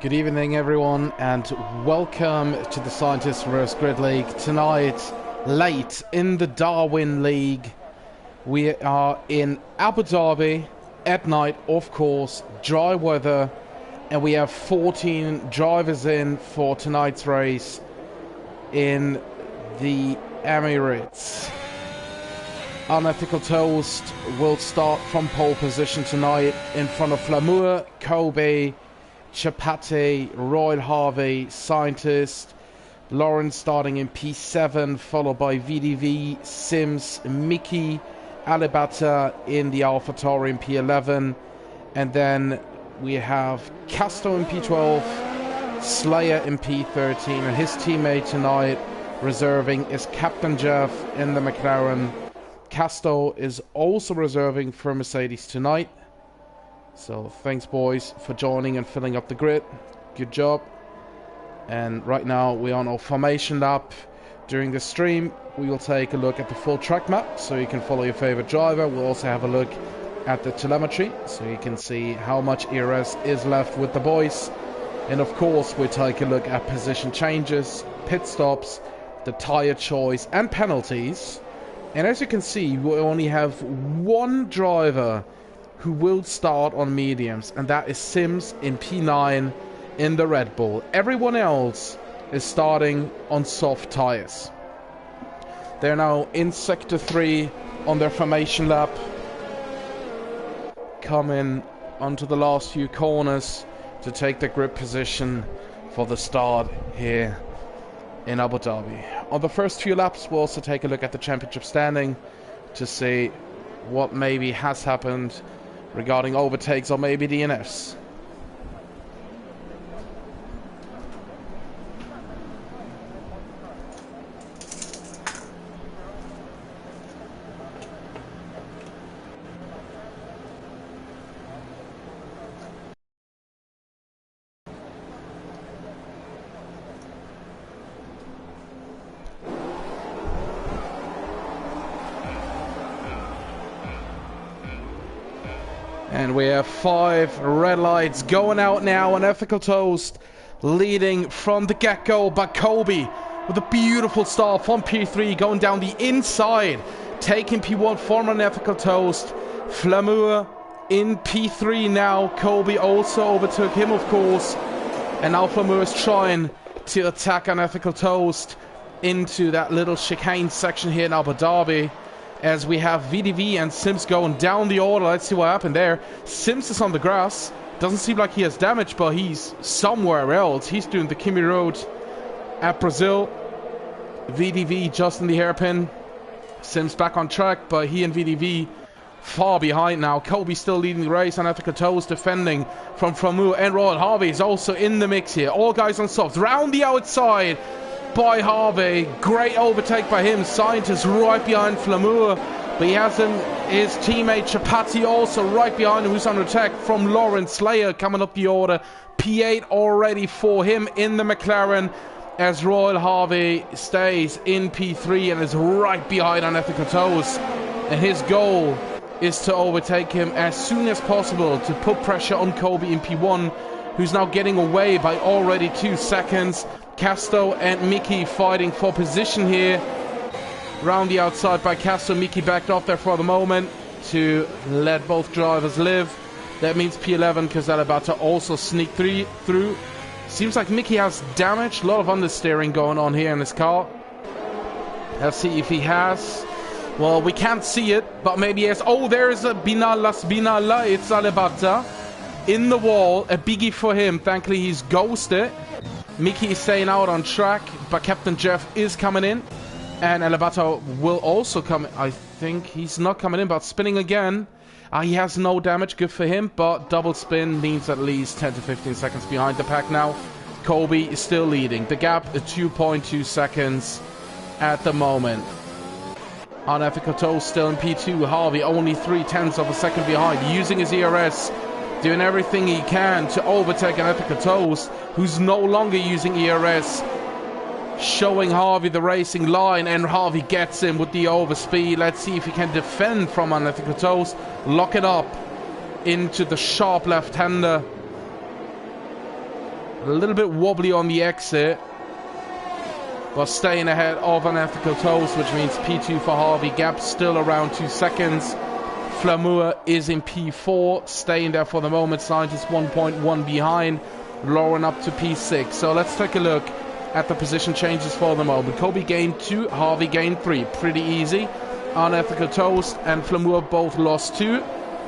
Good evening, everyone, and welcome to the Scientist vs Grid League. Tonight, late in the Darwin League, we are in Abu Dhabi at night, of course, dry weather, and we have 14 drivers in for tonight's race in the Emirates. Unethical Toast will start from pole position tonight in front of Flamur, Kobe, Chapati, Royal Harvey, Scientist, Lawrence starting in P7, followed by VDV, Sims, Mickey, Alibata in the AlphaTauri in P11, and then we have Casto in P12, Slayer in P13, and his teammate tonight reserving is Captain Jeff in the McLaren. Casto is also reserving for Mercedes tonight. So thanks, boys, for joining and filling up the grid. Good job. And right now we're on our formation lap. During the stream we will take a look at the full track map so you can follow your favorite driver. We'll also have a look at the telemetry so you can see how much ERS is left with the boys. And of course we'll take a look at position changes, pit stops, the tire choice and penalties. And as you can see, we only have one driver who will start on mediums, and that is Sims in P9 in the Red Bull. Everyone else is starting on soft tires. They're now in Sector 3 on their formation lap, coming onto the last few corners to take the grip position for the start here in Abu Dhabi. On the first few laps we'll also take a look at the championship standing to see what maybe has happened regarding overtakes or maybe DNFs. And we have 5 red lights going out now. Unethical Toast leading from the get-go, but Kobe with a beautiful start from P3 going down the inside, taking P1 from Unethical Toast. Flamur in P3 now. Kobe also overtook him, of course. And now Flamur is trying to attack Unethical Toast into that little chicane section here in Abu Dhabi, as we have VDV and Sims going down the order. Let's see what happened there. Sims is on the grass. Doesn't seem like he has damage, but he's somewhere else. He's doing the Kimi Road at Brazil. VDV just in the hairpin. Sims back on track, but he and VDV far behind now. Kobe still leading the race. Unethical Toast defending from Flamur, and Royal Harvey is also in the mix here. All guys on softs. Round the outside by Harvey. Great overtake by him. Scientist right behind Flamur, but he has his teammate Chapati also right behind him, who's under attack from Lawrence. Slayer coming up the order. P8 already for him in the McLaren, as Royal Harvey stays in P3 and is right behind Unethical Toast. And his goal is to overtake him as soon as possible to put pressure on Kobe in P1, who's now getting away by already 2 seconds. Casto and Mickey fighting for position here. Round the outside by Casto. Mickey backed off there for the moment to let both drivers live. That means P11 because Alibata also sneaked through. Seems like Mickey has damage. A lot of understeering going on here in this car. Let's see if he has. Well, we can't see it, but maybe yes. Oh, there is a Binala. It's Alibata in the wall. A biggie for him. Thankfully, he's ghosted. Mickey is staying out on track, but Captain Jeff is coming in. And Alibata will also come. I think he's not coming in, but spinning again. He has no damage, good for him, but double spin means at least 10 to 15 seconds behind the pack now. Kobe is still leading. The gap at 2.2 seconds at the moment. Unethical Toast still in P2. Harvey only 0.3 of a second behind, using his ERS, doing everything he can to overtake Unethical Toast, who's no longer using ERS, showing Harvey the racing line, and Harvey gets him with the overspeed. Let's see if he can defend from Unethical Toast, lock it up into the sharp left-hander. A little bit wobbly on the exit, but staying ahead of Unethical Toast, which means P2 for Harvey. Gap still around 2 seconds. Flamour is in P4, staying there for the moment. Scientist 1.1 behind. Lauren up to P6. So let's take a look at the position changes for the moment. Kobe gained 2, Harvey gained 3. Pretty easy. Unethical Toast and Flamour both lost 2.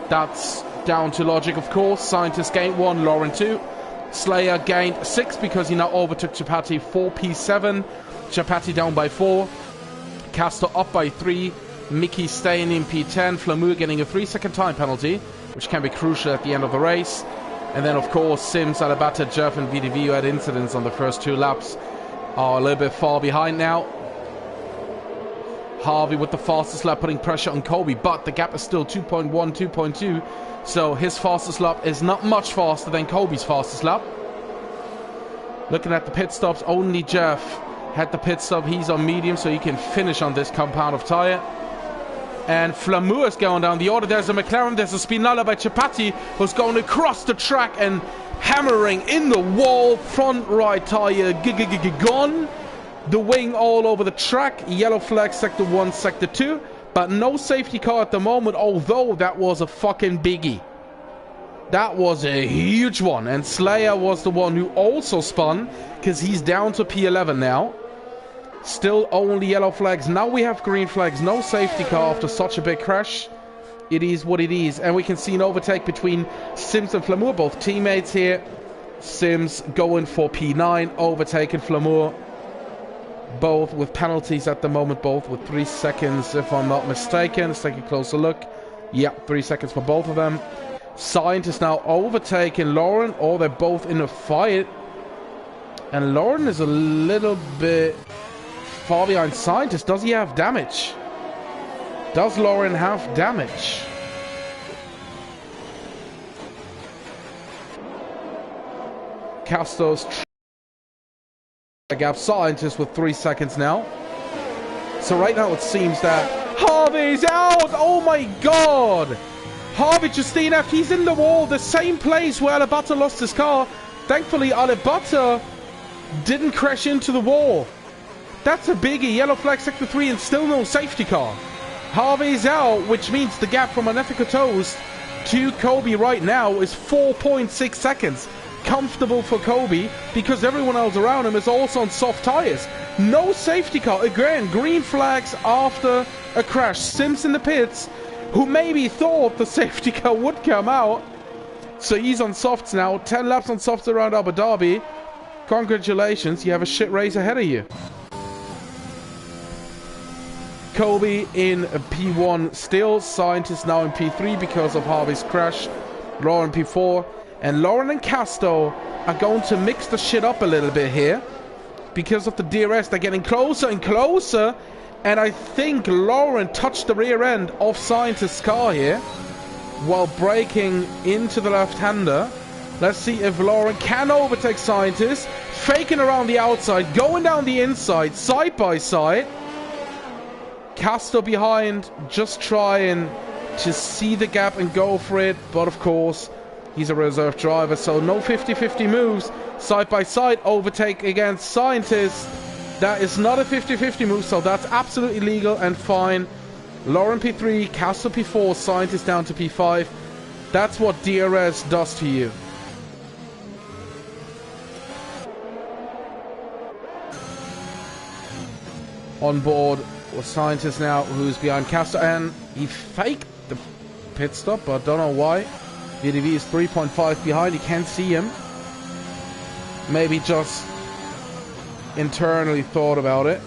That's down to logic, of course. Scientist gained 1, Lauren 2. Slayer gained 6 because he now overtook Chapati 4 P7. Chapati down by 4. Castor up by 3. Mickey staying in P10. Flamour getting a 3-second time penalty, which can be crucial at the end of the race. And then, of course, Sims, Alabata, Jeff, and VDV, who had incidents on the first 2 laps, are a little bit far behind now. Harvey with the fastest lap, putting pressure on Kobe, but the gap is still 2.1, 2.2. So his fastest lap is not much faster than Kobe's fastest lap. Looking at the pit stops, only Jeff had the pit stop. He's on medium, so he can finish on this compound of tyre. And Flamour is going down the order. There's a McLaren, there's a Spinella by Chapati, who's going across the track and hammering in the wall. Front right tyre gone. The wing all over the track. Yellow flag, sector 1, sector 2. But no safety car at the moment, although that was a fucking biggie. That was a huge one. And Slayer was the one who also spun, because he's down to P11 now. Still only yellow flags. Now we have green flags. No safety car after such a big crash. It is what it is. And we can see an overtake between Sims and Flamour, both teammates here. Sims going for P9, overtaking Flamour. Both with penalties at the moment, both with 3 seconds, if I'm not mistaken. Let's take a closer look. Yep, 3 seconds for both of them. Scientist now overtaking Lauren, or they're both in a fight. And Lauren is a little bit far behind Scientist. Does he have damage? Does Lauren have damage? Castos gap. Scientist with 3 seconds now. So right now it seems that Harvey's out. Oh my god. Harvey just DNF. He's in the wall. The same place where Alabata lost his car. Thankfully Alabata didn't crash into the wall. That's a biggie. Yellow flag sector 3 and still no safety car. Harvey's out, which means the gap from Unethical Toast to Kobe right now is 4.6 seconds. Comfortable for Kobe because everyone else around him is also on soft tires. No safety car. Again, green flags after a crash. Sims in the pits, who maybe thought the safety car would come out. So he's on softs now. 10 laps on softs around Abu Dhabi. Congratulations, you have a shit race ahead of you. Kobe in P1 still. Scientist now in P3 because of Harvey's crash. Lauren P4. And Lauren and Casto are going to mix the shit up a little bit here. Because of the DRS, they're getting closer and closer. And I think Lauren touched the rear end of Scientist's car here while braking into the left-hander. Let's see if Lauren can overtake Scientist. Faking around the outside, going down the inside, side by side. Casto behind, just trying to see the gap and go for it. But of course, he's a reserve driver, so no 50-50 moves. Side by side, overtake against Scientist. That is not a 50-50 move, so that's absolutely legal and fine. Lauren P3, Casto P4, Scientist down to P5. That's what DRS does to you. On board with Scientist now, who's behind Casto, and he faked the pit stop, but I don't know why. VDV is 3.5 behind, you can't see him. Maybe just internally thought about it.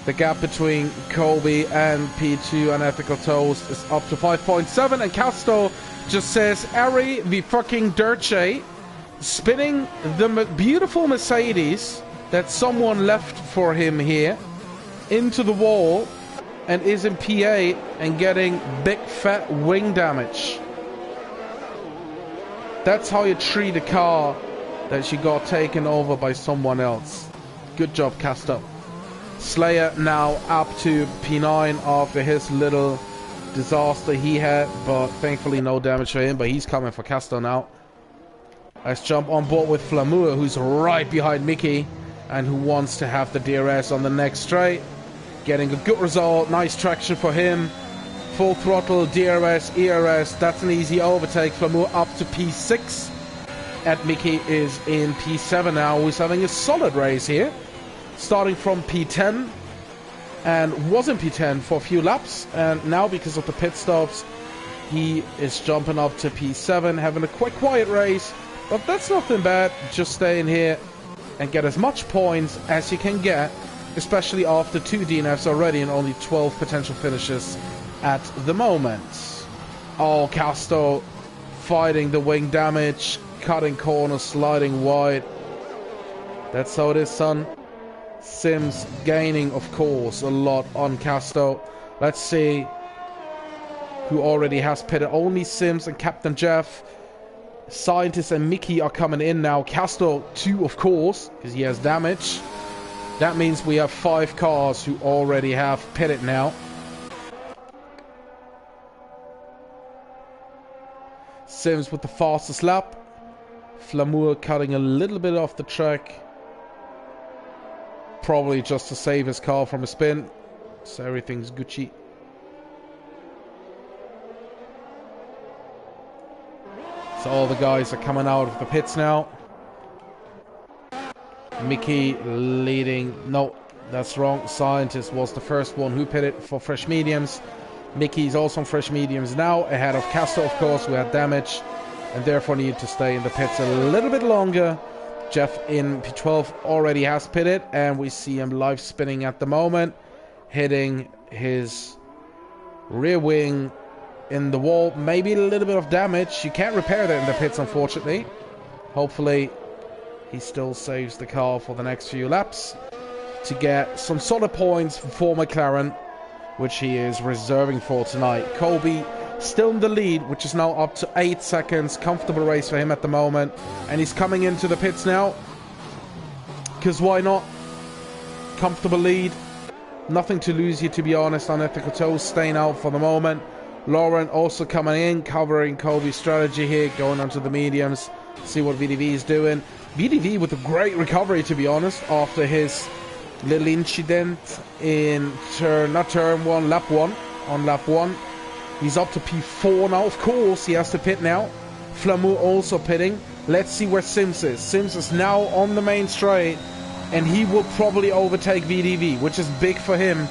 The gap between Kobe and P2 and Ethical Toast is up to 5.7, and Casto just says, Ari, the fucking dirtche, spinning the beautiful Mercedes that someone left for him here into the wall, and is in P8 and getting big fat wing damage. That's how you treat a car that she got taken over by someone else. Good job, Casto. Slayer now up to P9 after his little disaster he had, but thankfully no damage for him, but he's coming for Casto now. Let's jump on board with Flamur, who's right behind Mickey and who wants to have the DRS on the next straight. Getting a good result, nice traction for him. Full throttle, DRS, ERS, that's an easy overtake. Flamur up to P6. And Mickey is in P7 now. He's having a solid race here. Starting from P10 and was in P10 for a few laps. And now because of the pit stops, he is jumping up to P7, having a quiet race. But that's nothing bad. Just stay in here and get as much points as you can get, especially after 2 DNFs already and only 12 potential finishes at the moment. Oh, Casto fighting the wing damage, cutting corners, sliding wide. That's how it is, son. Sims gaining, of course, a lot on Casto. Let's see who already has pitted. Only Sims and Captain Jeff. Scientist and Mickey are coming in now. Casto too, of course, because he has damage. That means we have 5 cars who already have pitted now. Sims with the fastest lap. Flamur cutting a little bit off the track. Probably just to save his car from a spin. So everything's Gucci. So all the guys are coming out of the pits now. Mickey leading. No, that's wrong. Scientist was the first one who pitted for fresh mediums. Mickey's also on fresh mediums now, ahead of Casto, of course, who had damage and therefore needed to stay in the pits a little bit longer. Jeff in P12 already has pitted, and we see him live spinning at the moment, hitting his rear wing in the wall. Maybe a little bit of damage. You can't repair that in the pits, unfortunately. Hopefully he still saves the car for the next few laps to get some solid points for McLaren, which he is reserving for tonight. Kobe still in the lead, which is now up to 8 seconds. Comfortable race for him at the moment. And he's coming into the pits now. Because why not? Comfortable lead. Nothing to lose here, to be honest. Unethical toes staying out for the moment. Lauren also coming in, covering Kobe's strategy here, going onto the mediums. See what VDV is doing. VDV with a great recovery, to be honest, after his little incident in lap 1. On lap 1. He's up to P4 now, of course. He has to pit now. Flamur also pitting. Let's see where Sims is. Sims is now on the main straight, and he will probably overtake VDV, which is big for him.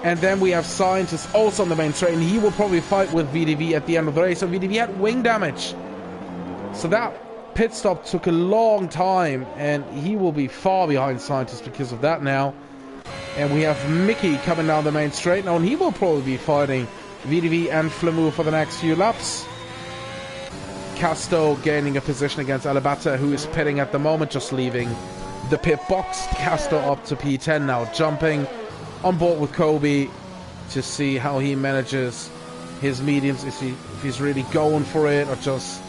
And then we have Scientist also on the main straight, and he will probably fight with VDV at the end of the race. So VDV had wing damage. So that pit stop took a long time, and he will be far behind Scientist because of that now. And we have Mickey coming down the main straight now, and he will probably be fighting VDV and Flamur for the next few laps. Casto gaining a position against Alabata, who is pitting at the moment, just leaving the pit box. Casto up to P10 now, jumping on board with Kobe to see how he manages his mediums, if he's really going for it or just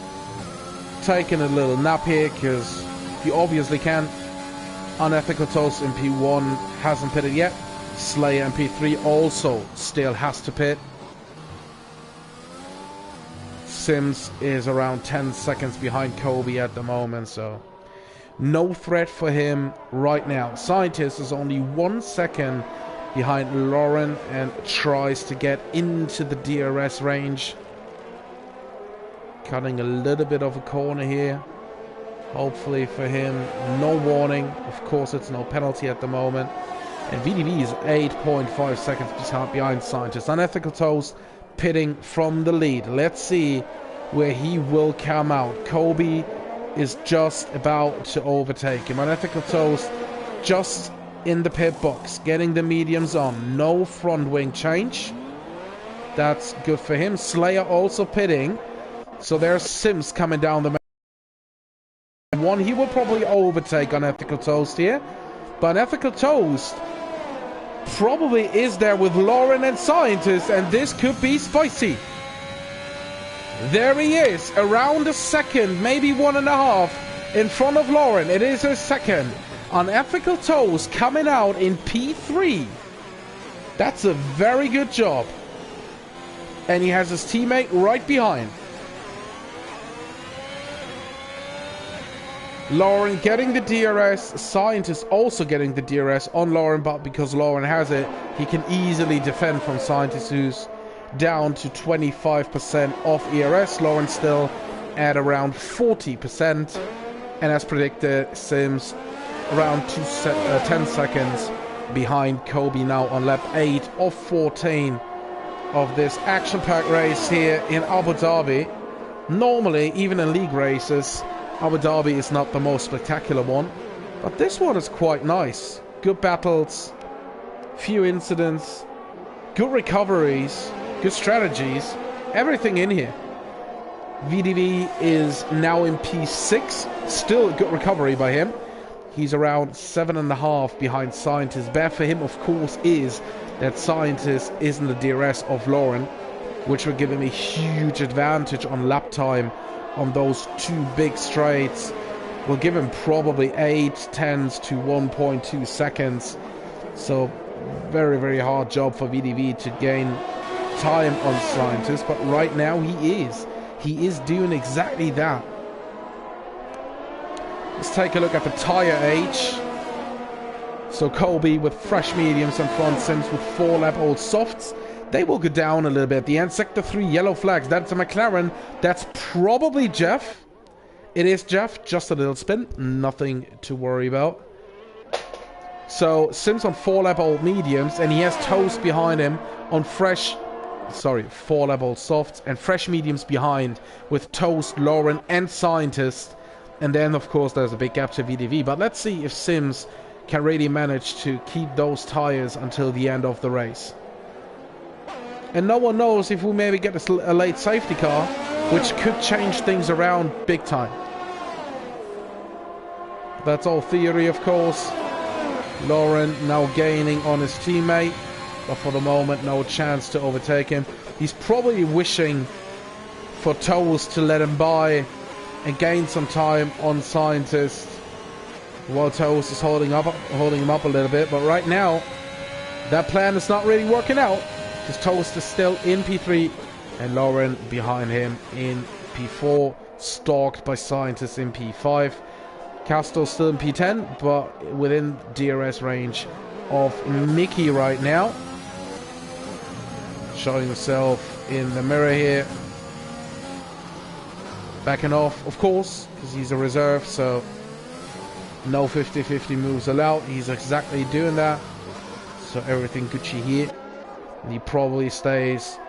taking a little nap here, because he obviously can. Unethical Toast in P1 hasn't pitted yet. Slayer in P3 also still has to pit. Sims is around 10 seconds behind Kobe at the moment, so no threat for him right now. Scientist is only 1 second behind Lauren and tries to get into the DRS range. Cutting a little bit of a corner here. Hopefully for him, no warning. Of course, it's no penalty at the moment. And VDV is 8.5 seconds behind Scientist. Unethical Toast pitting from the lead. Let's see where he will come out. Kobe is just about to overtake him. Unethical Toast just in the pit box, getting the mediums on. No front wing change. That's good for him. Slayer also pitting. So there's Sims coming down the main. One, he will probably overtake Unethical Toast here. But Unethical Toast probably is there with Lauren and Scientist, and this could be spicy. There he is, around a second, maybe 1.5 in front of Lauren. It is a second. Unethical Toast coming out in P3. That's a very good job. And he has his teammate right behind. Lauren getting the DRS. Scientist also getting the DRS on Lauren, but because Lauren has it, he can easily defend from Scientist, who's down to 25% off ERS. Lauren still at around 40%. And as predicted, Sims around 10 seconds behind Kobe now on lap 8 of 14 of this action-packed race here in Abu Dhabi. Normally, even in league races, Abu Dhabi is not the most spectacular one, but this one is quite nice. Good battles, few incidents, good recoveries, good strategies, everything in here. VDV is now in P6, still a good recovery by him. He's around 7.5 behind Scientist. Bad for him, of course, is that Scientist isn't the DRS of Lauren, which will give him a huge advantage on lap time on those two big straights. Will give him probably 8 tenths to 1.2 seconds. So very, very hard job for VDV to gain time on Scientist, but right now he is doing exactly that. Let's take a look at the tire age. So Kobe with fresh mediums and front, Sims with 4-lap-old softs. They will go down a little bit at the end. Sector 3, yellow flags. That's a McLaren. That's probably Jeff. It is Jeff. Just a little spin. Nothing to worry about. So Sims on 4-lap-old mediums, and he has Toast behind him on 4-lap-old softs and fresh mediums behind with Toast, Lauren, and Scientist. And then, of course, there's a big gap to VDV. But let's see if Sims can really manage to keep those tires until the end of the race. And no one knows if we maybe get a late safety car, which could change things around big time. That's all theory, of course. Lauren now gaining on his teammate, but for the moment, no chance to overtake him. He's probably wishing for Toast to let him by and gain some time on Scientist, while Toast is holding him up a little bit. But right now, that plan is not really working out, because Toast is still in P3 and Lauren behind him in P4, stalked by Scientist in P5. Castle still in P10, but within DRS range of Mickey right now. Showing himself in the mirror here. Backing off, of course, because he's a reserve, so no 50-50 moves allowed. He's exactly doing that. So everything Gucci here. And he probably stays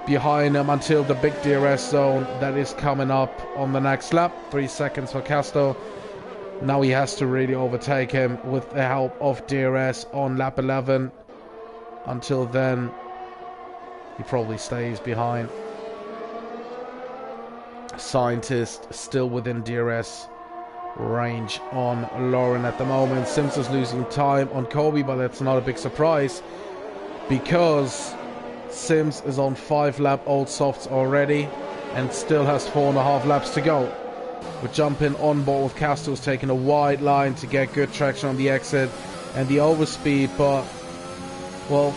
behind him until the big DRS zone that is coming up on the next lap. 3 seconds for Casto. Now he has to really overtake him with the help of DRS on lap 11. Until then, he probably stays behind. Scientist still within DRS range on Lauren at the moment. Sims is losing time on Kobe, but that's not a big surprise, because Sims is on 5-lap-old softs already and still has 4.5 laps to go. We're jumping on board with Castos, taking a wide line to get good traction on the exit and the overspeed, but, well,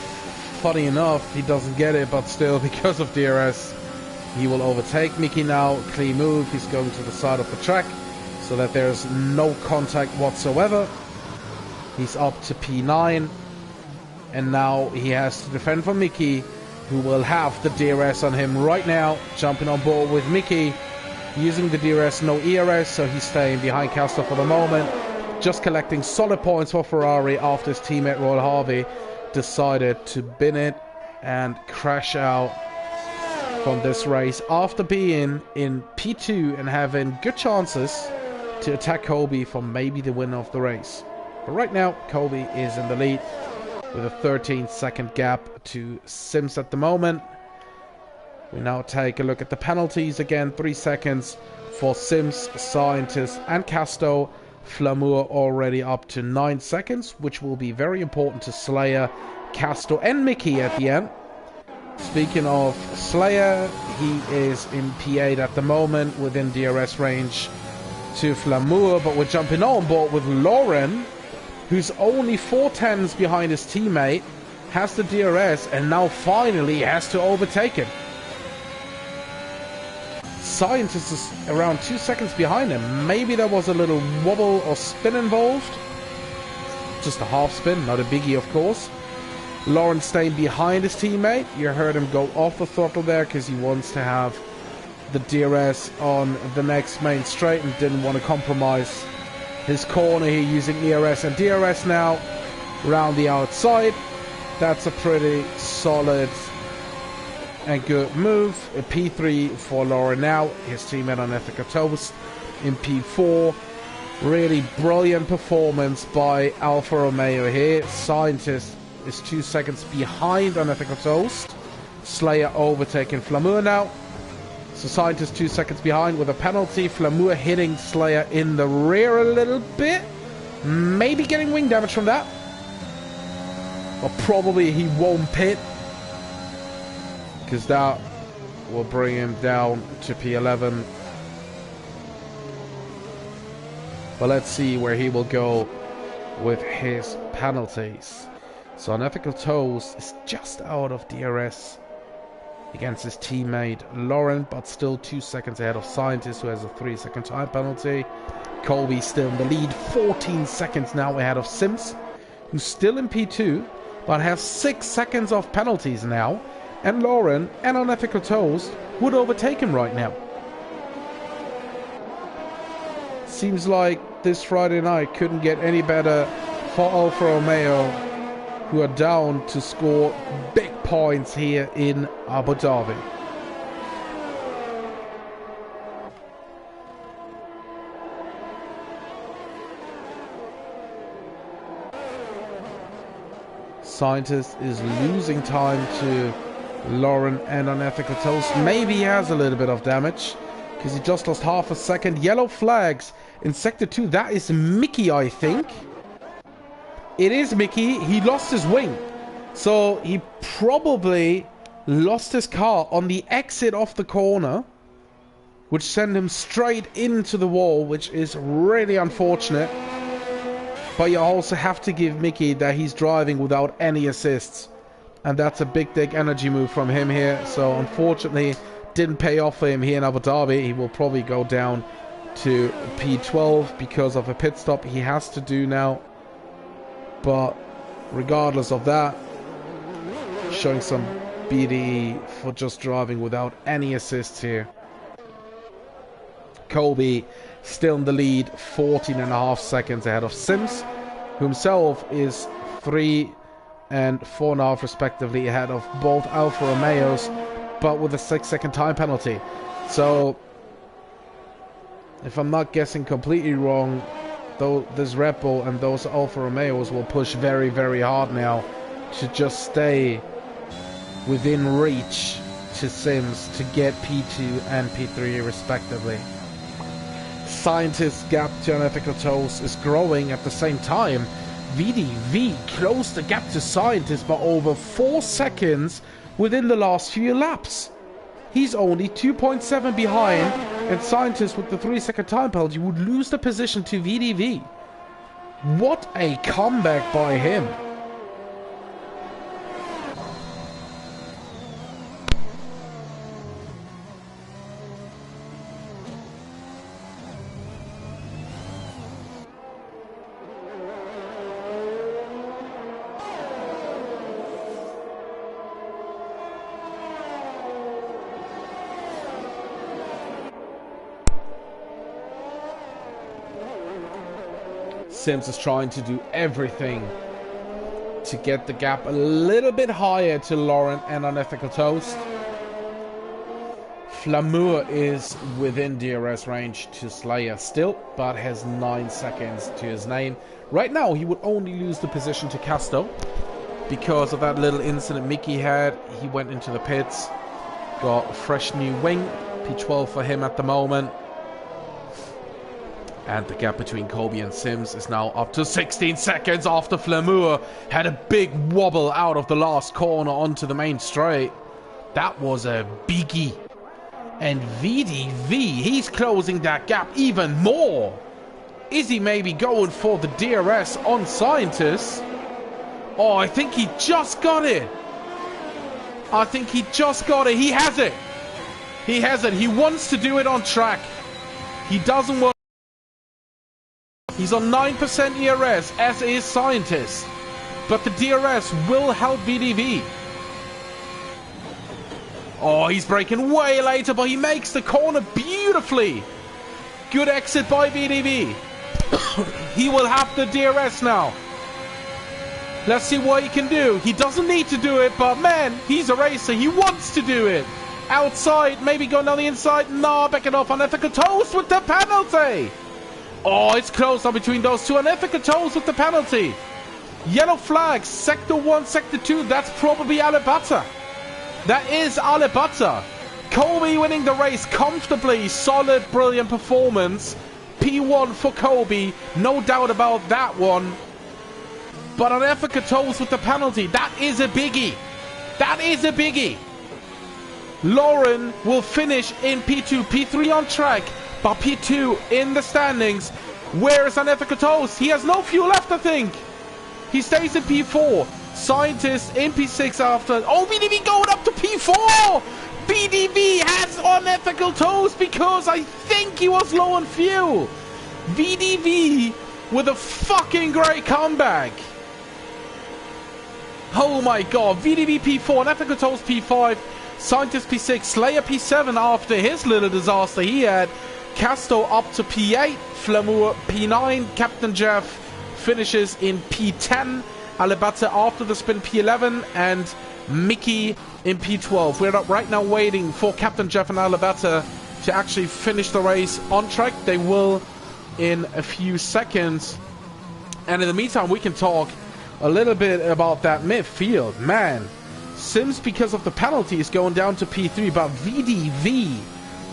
funny enough, he doesn't get it, but still, because of DRS, he will overtake Mickey now. Clean move. He's going to the side of the track so that there's no contact whatsoever. He's up to P9. And now he has to defend from Mickey, who will have the DRS on him right now. Jumping on board with Mickey. Using the DRS, no ERS, so he's staying behind Castor for the moment. Just collecting solid points for Ferrari after his teammate Roy Harvey decided to bin it and crash out from this race after being in P2 and having good chances to attack Kobe for maybe the winner of the race. But right now, Kobe is in the lead with a 13-second gap to Sims at the moment. We now take a look at the penalties again. 3 seconds for Sims, Scientist, and Casto. Flamour already up to 9 seconds, which will be very important to Slayer, Casto, and Mickey at the end. Speaking of Slayer, he is in P8 at the moment, within DRS range to Flamour, but we're jumping on board with Lauren, who's only 4 tenths behind his teammate, has the DRS, and now finally has to overtake him. Scientist is around 2 seconds behind him. Maybe there was a little wobble or spin involved. Just a half spin, not a biggie, of course. Lawrence staying behind his teammate. You heard him go off the throttle there because he wants to have the DRS on the next main straight and didn't want to compromise his corner here using ERS and DRS now around the outside. That's a pretty solid and good move. A P3 for Lauren now. His teammate on Ethical Toast in P4. Really brilliant performance by Alfa Romeo here. Scientist is 2 seconds behind on Ethical Toast. Slayer overtaking Flamour now. So Scientist 2 seconds behind with a penalty. Flamour hitting Slayer in the rear a little bit. Maybe getting wing damage from that. But probably he won't pit, because that will bring him down to P11. But let's see where he will go with his penalties. So Unethical Toast is just out of DRS against his teammate Lauren, but still 2 seconds ahead of Scientist, who has a 3-second time penalty. Colby still in the lead, 14 seconds now ahead of Sims, who's still in P2, but has 6 seconds of penalties now. And Lauren and Unethical Toast would overtake him right now. Seems like this Friday night couldn't get any better for Alfa Romeo, who are down to score big points here in Abu Dhabi. Scientist is losing time to Lauren and Unethical Toast. Maybe he has a little bit of damage because he just lost half a second. Yellow flags in Sector 2. That is Mickey, I think. It is Mickey. He lost his wing. So he probably lost his car on the exit of the corner, which sent him straight into the wall, which is really unfortunate. But you also have to give Mickey that he's driving without any assists. And that's a big energy move from him here. So unfortunately, didn't pay off for him here in Abu Dhabi. He will probably go down to P12 because of a pit stop he has to do now. But regardless of that, showing some BDE for just driving without any assists here. Colby still in the lead, 14.5 seconds ahead of Sims, who himself is 3 and 4.5 respectively ahead of both Alfa Romeos, but with a 6-second time penalty. So if I'm not guessing completely wrong, though, this Red Bull and those Alfa Romeos will push very, very hard now to just stay within reach to Sims to get P2 and P3 respectively. Scientist's gap to Unethical Toast is growing at the same time. VDV closed the gap to Scientist by over 4 seconds within the last few laps. He's only 2.7 behind, and Scientist with the 3-second time penalty would lose the position to VDV. What a comeback by him. Sims is trying to do everything to get the gap a little bit higher to Lauren and Unethical Toast. Flamour is within DRS range to Slayer still, but has 9 seconds to his name. Right now, he would only lose the position to Casto because of that little incident Mickey had. He went into the pits, got a fresh new wing, P12 for him at the moment. And the gap between Colby and Sims is now up to 16 seconds after Flamour had a big wobble out of the last corner onto the main straight. That was a biggie. And VDV, he's closing that gap even more. Is he maybe going for the DRS on Scientist? Oh, I think he just got it. I think he just got it. He has it. He has it. He wants to do it on track. He doesn't want... He's on 9% ERS, as is Scientist. But the DRS will help VDV. Oh, he's braking way later, but he makes the corner beautifully. Good exit by VDV. He will have the DRS now. Let's see what he can do. He doesn't need to do it, but man, he's a racer. He wants to do it. Outside, maybe going on the inside. No, backing off. Unethical toast with the penalty. Oh, it's close now between those two. Unethical toast with the penalty. Yellow flags. Sector 1, Sector 2. That's probably Alibata. That is Alibata. Kobe winning the race comfortably. Solid, brilliant performance. P1 for Kobe. No doubt about that one. But unethical toast with the penalty. That is a biggie. That is a biggie. Lauren will finish in P2. P3 on track. But P2 in the standings. Where is unethical toast? He has no fuel left, I think. He stays in P4. Scientist in P6 after. Oh, BDV going up to P4. BDV has unethical toast because I think he was low on fuel. VDV with a fucking great comeback. Oh my god. VDV P4, unethical toast P5, Scientist P6, Slayer P7 after his little disaster he had. Casto up to P8, Flamour P9, Captain Jeff finishes in P10, Alibata after the spin P11, and Mickey in P12. We're right now waiting for Captain Jeff and Alibata to actually finish the race on track. They will in a few seconds. And in the meantime, we can talk a little bit about that midfield. Man, Sims, because of the penalties, going down to P3, but VDV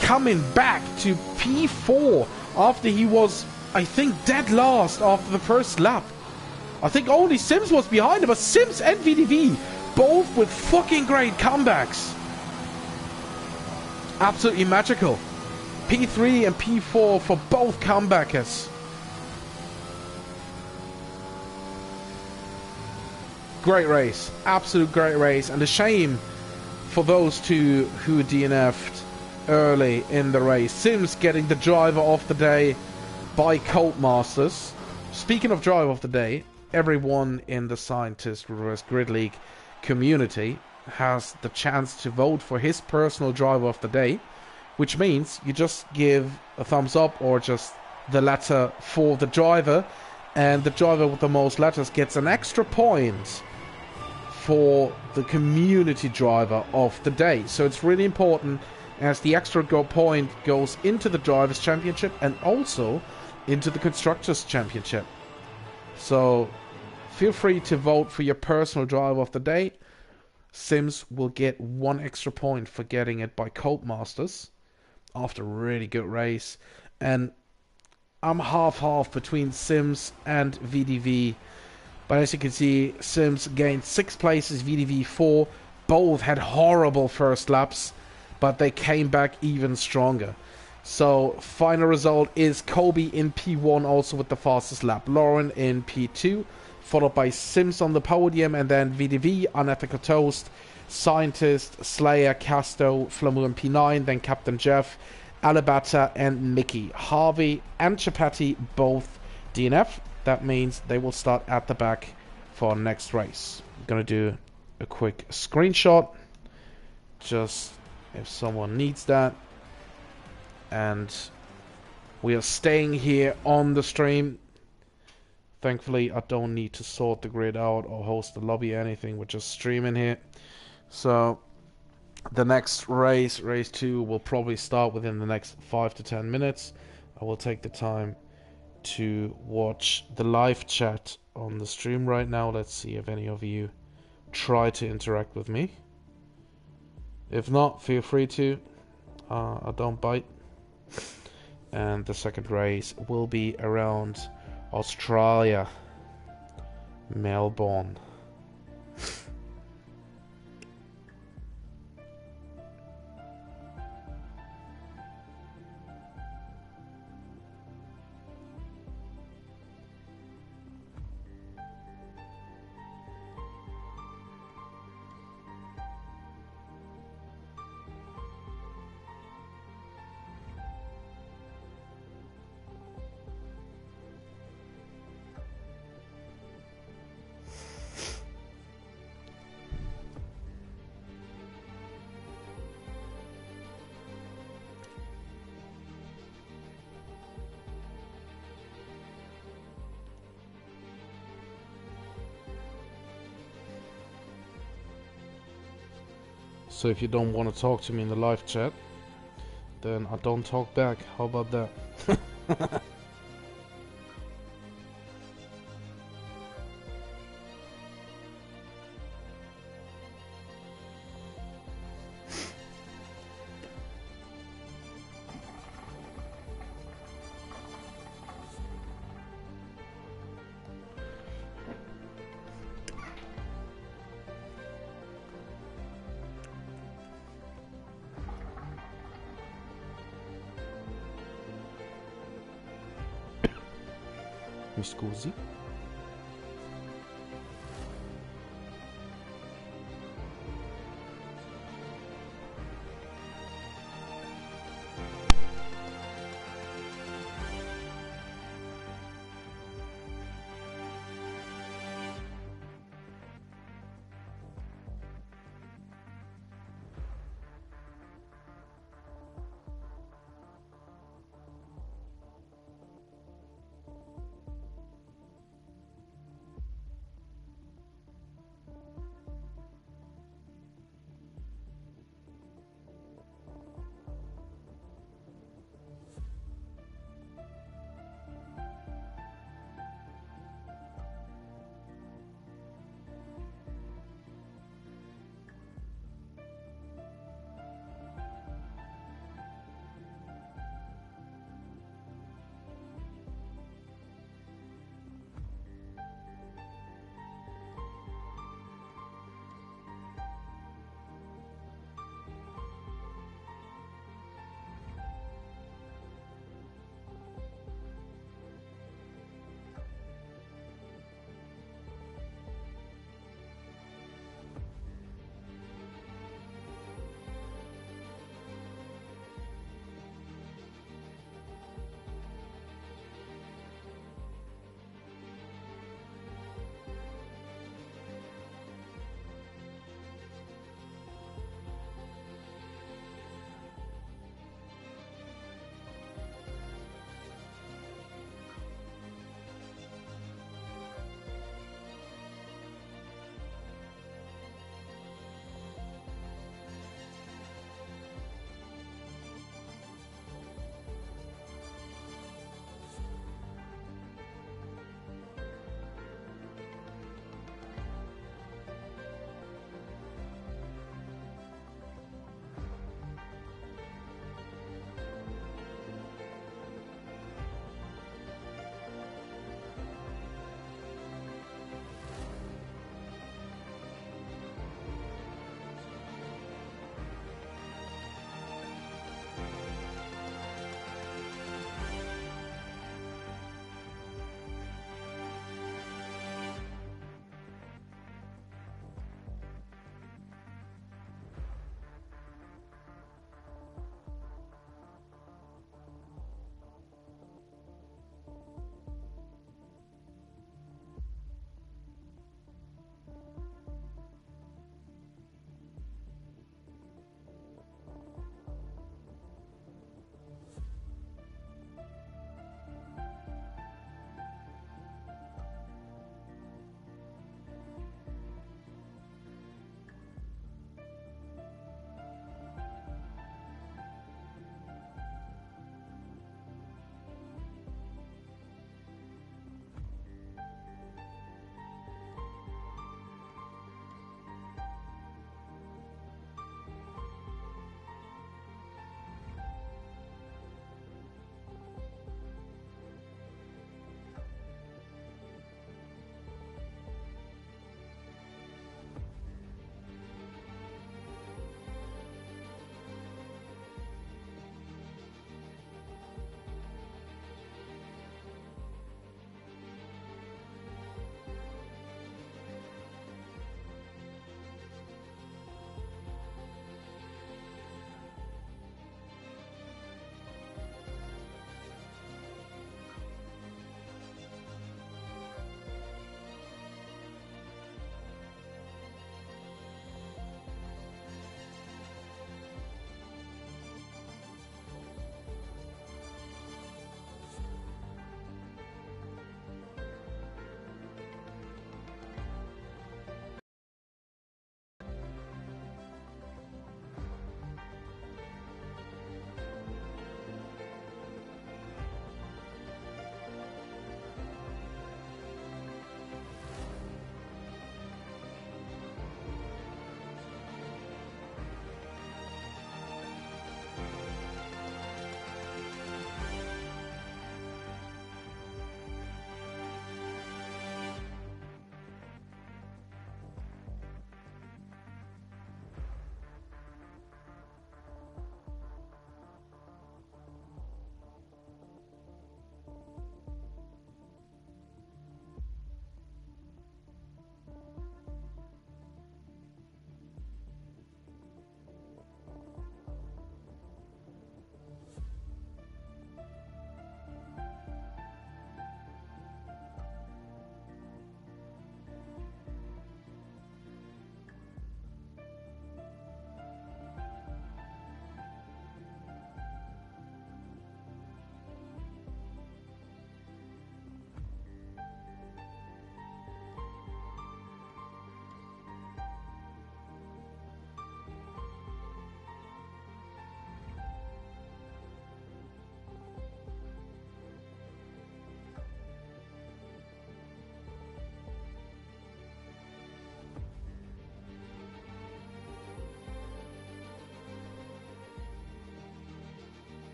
coming back to P4 after he was, I think, dead last after the first lap. I think only Sims was behind him, but Sims and VDV both with fucking great comebacks. Absolutely magical. P3 and P4 for both comebackers. Great race. Absolute great race. And a shame for those two who DNF'd early in the race. Sims getting the driver of the day by Codemasters. Speaking of driver of the day, everyone in the Scientist Reverse Grid League community has the chance to vote for his personal driver of the day, which means you just give a thumbs up or just the letter for the driver, and the driver with the most letters gets an extra point for the community driver of the day. So it's really important, as the extra point goes into the Drivers' Championship and also into the Constructors' Championship. So feel free to vote for your personal driver of the day. Sims will get 1 extra point for getting it by Codemasters after a really good race. And I'm half-half between Sims and VDV. But as you can see, Sims gained 6 places, VDV 4. Both had horrible first laps, but they came back even stronger. So final result is Kobe in P1, also with the fastest lap. Lauren in P2, followed by Sims on the podium, and then VDV, Unethical Toast, Scientist, Slayer, Casto, Flamour in P9, then Captain Jeff, Alibata and Mickey. Harvey and Chapati both DNF. That means they will start at the back for our next race. I'm gonna do a quick screenshot, just if someone needs that. And we are staying here on the stream. Thankfully, I don't need to sort the grid out or host the lobby or anything. We're just streaming here. So the next race, race 2, will probably start within the next 5 to 10 minutes. I will take the time to watch the live chat on the stream right now. Let's see if any of you try to interact with me. If not, feel free to. I don't bite. And the second race will be around Australia, Melbourne. So if you don't want to talk to me in the live chat, then I don't talk back. How about that? Mi scusi?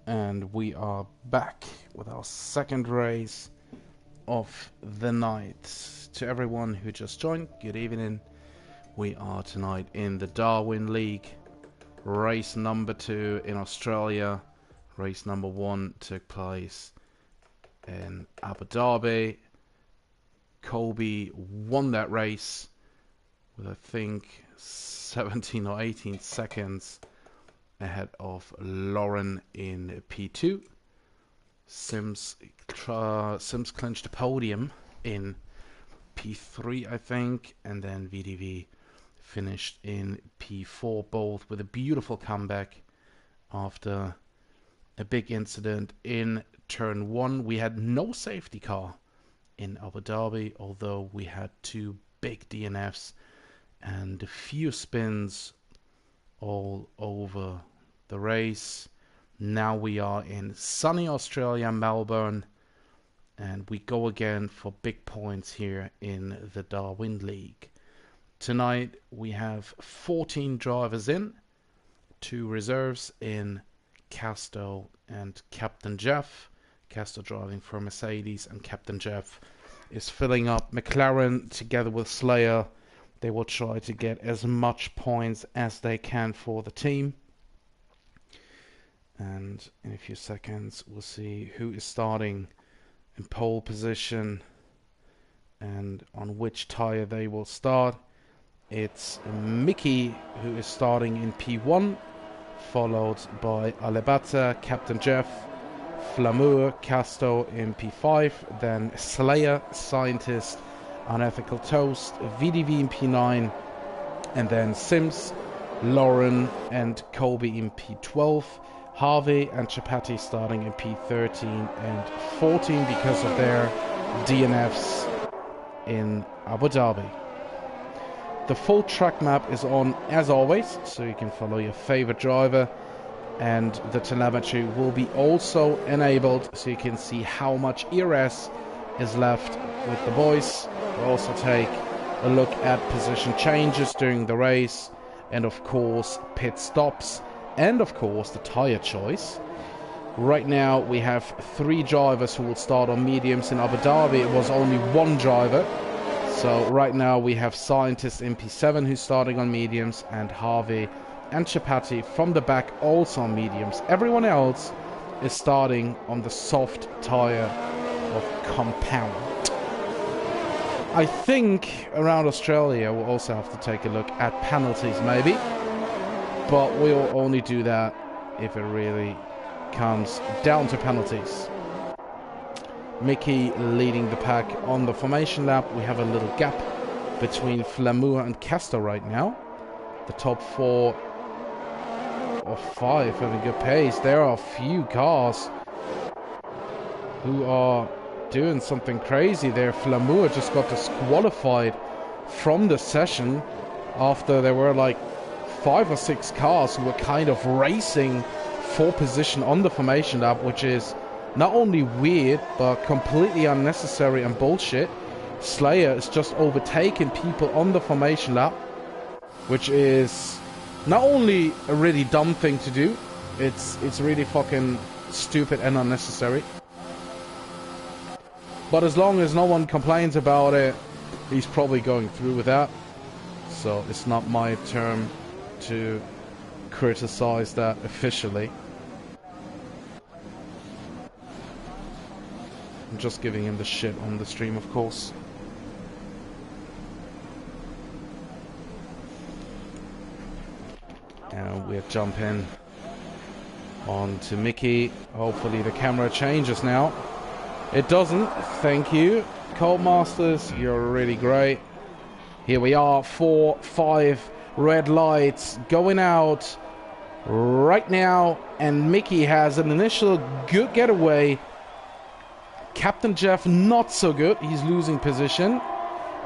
And we are back with our second race of the night. To everyone who just joined, good evening. We are tonight in the Darwin League. Race number 2 in Australia. Race number 1 took place in Abu Dhabi. Kobe won that race with, I think, 17 or 18 seconds ahead of Lauren in P2. Sims clinched the podium in P3, I think, and then VDV finished in P4, both with a beautiful comeback after a big incident in turn 1. We had no safety car in Abu Dhabi, although we had 2 big DNFs and a few spins all over the race. Now we are in sunny Australia, Melbourne, and we go again for big points here in the Darwin League. Tonight we have 14 drivers in, 2 reserves in Casto and Captain Jeff. Casto driving for Mercedes, and Captain Jeff is filling up McLaren together with Slayer. They will try to get as much points as they can for the team. And in a few seconds we'll see who is starting in pole position and on which tyre they will start. It's Mickey who is starting in P1, followed by Alebata, Captain Jeff, Flamour, Casto in P5, then Slayer, Scientist, Unethical Toast, VDV in P9, and then Sims, Lauren and Kobe in P12, Harvey and Chapati starting in P13 and 14 because of their DNFs in Abu Dhabi. The full track map is on as always, so you can follow your favorite driver, and the telemetry will be also enabled so you can see how much ERS is left with the boys. We'll also take a look at position changes during the race, and of course pit stops, and of course the tire choice. Right now we have 3 drivers who will start on mediums. In Abu Dhabi it was only 1 driver, so right now we have Scientist in P7 who's starting on mediums, and Harvey and Chapati from the back also on mediums. Everyone else is starting on the soft tire of compound. I think around Australia we'll also have to take a look at penalties maybe, but we'll only do that if it really comes down to penalties. Mickey leading the pack on the formation lap. We have a little gap between Flamour and Casto right now. The top 4 or 5 having good pace. There are a few cars who are doing something crazy there. Flamour just got disqualified from the session after there were like 5 or 6 cars who were kind of racing for position on the formation lap, which is not only weird but completely unnecessary and bullshit. Slayer is just overtaking people on the formation lap, which is not only a really dumb thing to do, it's really fucking stupid and unnecessary. But as long as no one complains about it, he's probably going through with that. So it's not my turn to criticize that officially. I'm just giving him the shit on the stream, of course. And we're jumping on to Mickey. Hopefully the camera changes now. It doesn't. Thank you, Codemasters. You're really great. Here we are, 4, 5 red lights going out right now, and Mickey has an initial good getaway. Captain Jeff not so good. He's losing position.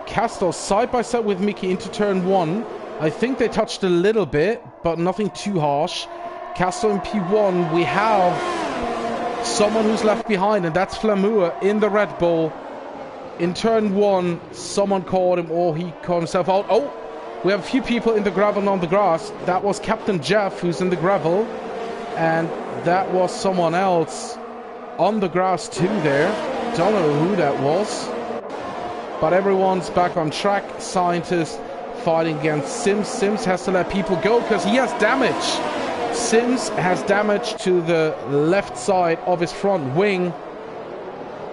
Casto side by side with Mickey into turn 1. I think they touched a little bit, but nothing too harsh. Casto in P1. We have someone who's left behind, and that's Flamour in the Red Bull. In turn 1, someone caught him, or he caught himself out. Oh, we have a few people in the gravel and on the grass. That was Captain Jeff who's in the gravel. And that was someone else on the grass too there. Don't know who that was. But everyone's back on track. Scientist fighting against Sims. Sims has to let people go because he has damage. Sims has damage to the left side of his front wing.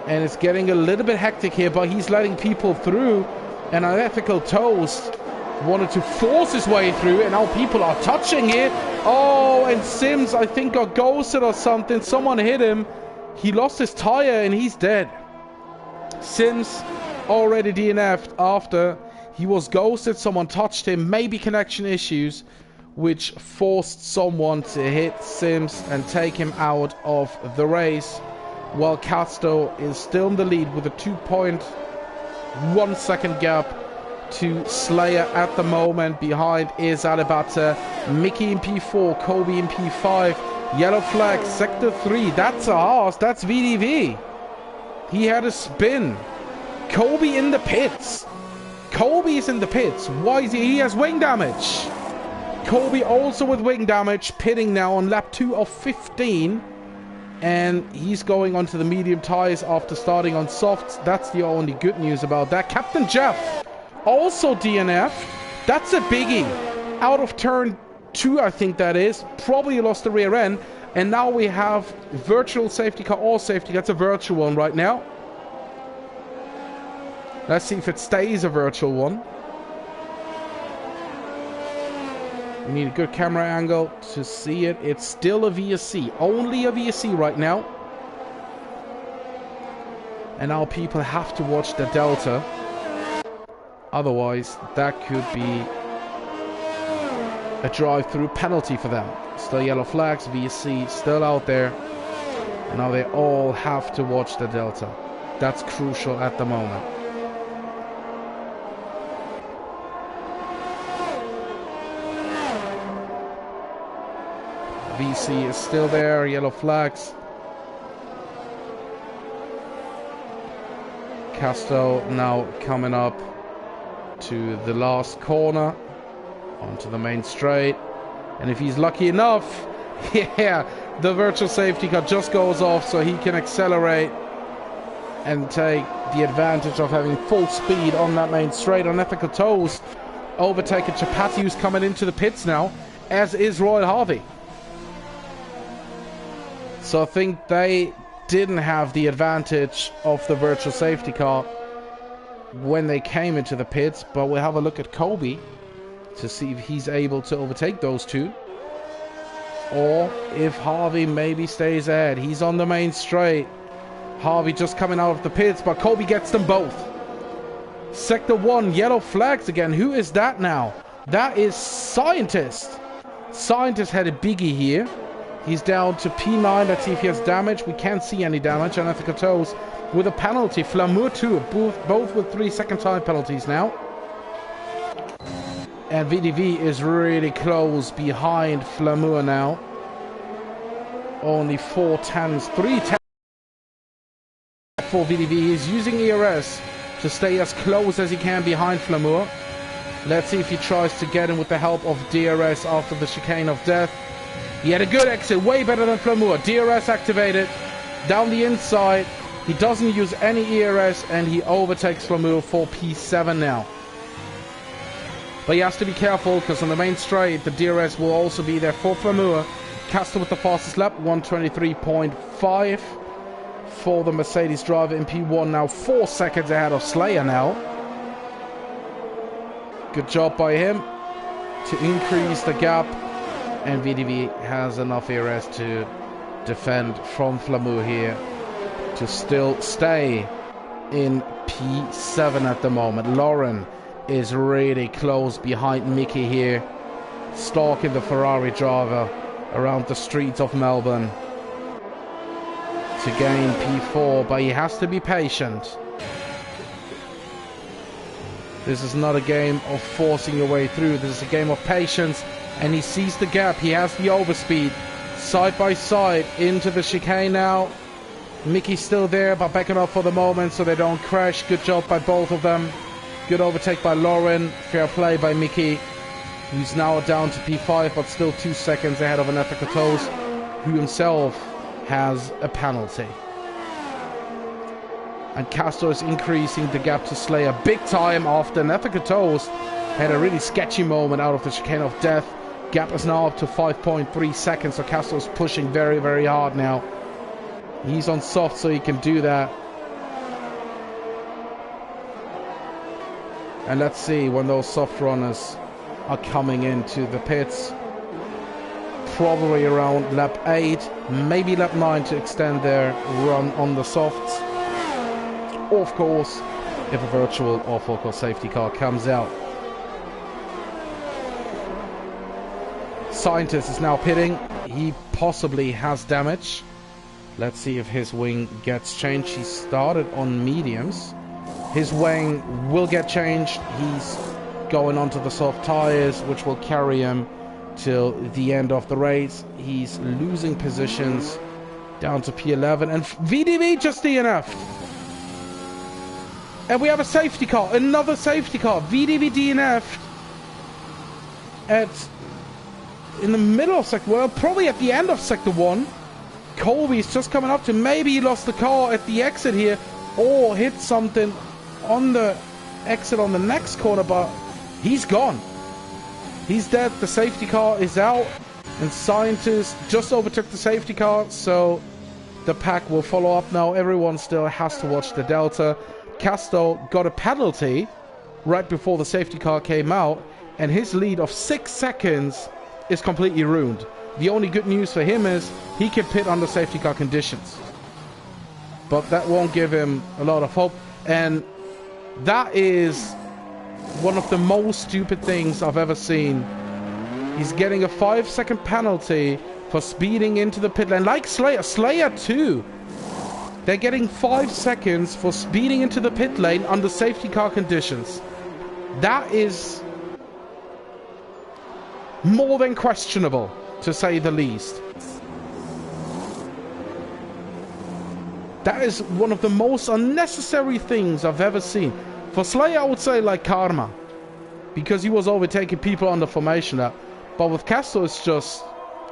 And it's getting a little bit hectic here, but he's letting people through. And Unethical Toast wanted to force his way through, and now people are touching it. Oh, and Sims, I think, got ghosted or something. Someone hit him. He lost his tire, and he's dead. Sims already DNF'd after he was ghosted. Someone touched him. Maybe connection issues, which forced someone to hit Sims and take him out of the race. While Casto is still in the lead with a 2.1 second gap to Slayer at the moment. Behind is Alibata, Mickey in P4, Kobe in P5, yellow flag, sector 3. That's a horse. That's VDV. He had a spin. Kobe in the pits. Kobe is in the pits. Why is he? He has wing damage. Kobe also with wing damage, pitting now on lap 2 of 15. And he's going onto the medium tires after starting on softs. That's the only good news about that. Captain Jeff also DNF. That's a biggie. Out of turn 2, I think that is. Probably lost the rear end. And now we have virtual safety car or safety car. It's a virtual one right now. Let's see if it stays a virtual one. We need a good camera angle to see it. It's still a VSC. Only a VSC right now. And now people have to watch the Delta. Otherwise, that could be a drive-through penalty for them. Still yellow flags, VSC still out there. And now they all have to watch the Delta. That's crucial at the moment. VC is still there, yellow flags. Casto now coming up to the last corner, onto the main straight. And if he's lucky enough, yeah, the virtual safety car just goes off so he can accelerate and take the advantage of having full speed on that main straight. Unethical Toast overtaking Chapati, who's coming into the pits now, as is Royal Harvey. So I think they didn't have the advantage of the virtual safety car when they came into the pits, but we'll have a look at Kobe to see if he's able to overtake those two, or if Harvey maybe stays ahead. He's on the main straight. Harvey just coming out of the pits, but Kobe gets them both. Sector 1, yellow flags again. Who is that now? That is Scientist. Scientist had a biggie here. He's down to P9. Let's see if he has damage. We can't see any damage. Unethical Toes with a penalty. Flamour too. Both with 3 second time penalties now. And VDV is really close behind Flamour now. Only 4 tenths. 3 tenths for VDV. He's using ERS to stay as close as he can behind Flamour. Let's see if he tries to get him with the help of DRS after the chicane of death. He had a good exit, way better than Flamour. DRS activated, down the inside. He doesn't use any ERS, and he overtakes Flamour for P7 now. But he has to be careful, because on the main straight, the DRS will also be there for Flamour. Caster with the fastest lap, 123.5 for the Mercedes driver in P1 now, 4 seconds ahead of Slayer now. Good job by him to increase the gap. And VDV has enough ERS to defend from Flamour here to still stay in P7 at the moment. Lauren is really close behind Mickey here, stalking the Ferrari driver around the streets of Melbourne to gain P4, but he has to be patient. This is not a game of forcing your way through. This is a game of patience. And he sees the gap. He has the overspeed. Side by side into the chicane now. Mickey's still there, but backing up for the moment so they don't crash. Good job by both of them. Good overtake by Lauren. Fair play by Mickey, who's now down to P5, but still 2 seconds ahead of Unethical Toes. who himself has a penalty. And Castro is increasing the gap to Slayer big time after an ethical toast had a really sketchy moment out of the chicane of death. Gap is now up to 5.3 seconds, so Castro is pushing very, very hard now. He's on soft, so he can do that. And let's see when those soft runners are coming into the pits. Probably around lap 8, maybe lap 9 to extend their run on the softs. Or of course, if a virtual or focal safety car comes out. Scientist is now pitting. He possibly has damage. Let's see if his wing gets changed. He started on mediums. His wing will get changed. He's going onto the soft tires, which will carry him till the end of the race. He's losing positions down to P11, and VDV just DNF. And we have a safety car, another safety car. VDV DNF in the middle of sector, well, probably at the end of sector 1. Colby's just coming up to, maybe he lost the car at the exit here, or hit something on the exit on the next corner, but he's gone. He's dead. The safety car is out, and Scientist just overtook the safety car, so the pack will follow up now. Everyone still has to watch the Delta. Castro got a penalty right before the safety car came out, and his lead of 6 seconds is completely ruined. The only good news for him is he can pit under safety car conditions, but that won't give him a lot of hope. And that is one of the most stupid things I've ever seen. He's getting a 5-second penalty for speeding into the pit lane, like Slayer too. They're getting 5 seconds for speeding into the pit lane under safety car conditions. That is more than questionable, to say the least. That is one of the most unnecessary things I've ever seen. For Slayer, I would say like karma, because he was overtaking people under formation lap. But with Castro, it's just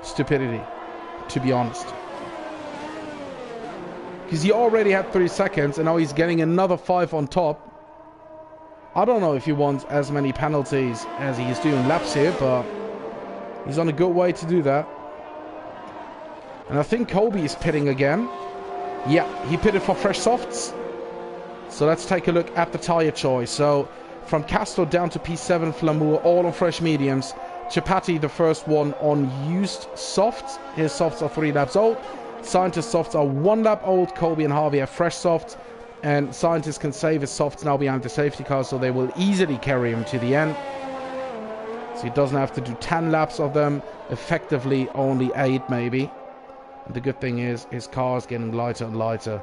stupidity, to be honest. Because he already had 3 seconds, and now he's getting another 5 on top. I don't know if he wants as many penalties as he's doing laps here, but he's on a good way to do that. And I think Colby is pitting again. Yeah, he pitted for fresh softs. So let's take a look at the tire choice. So from Castro down to P7 Flamour, all on fresh mediums. Chapati, the first one on used softs. His softs are 3 laps old. Scientist softs are 1 lap old. Colby and Harvey have fresh softs, and Scientist can save his softs now behind the safety car, so they will easily carry him to the end. So he doesn't have to do 10 laps of them, effectively only 8 maybe. And the good thing is his car is getting lighter and lighter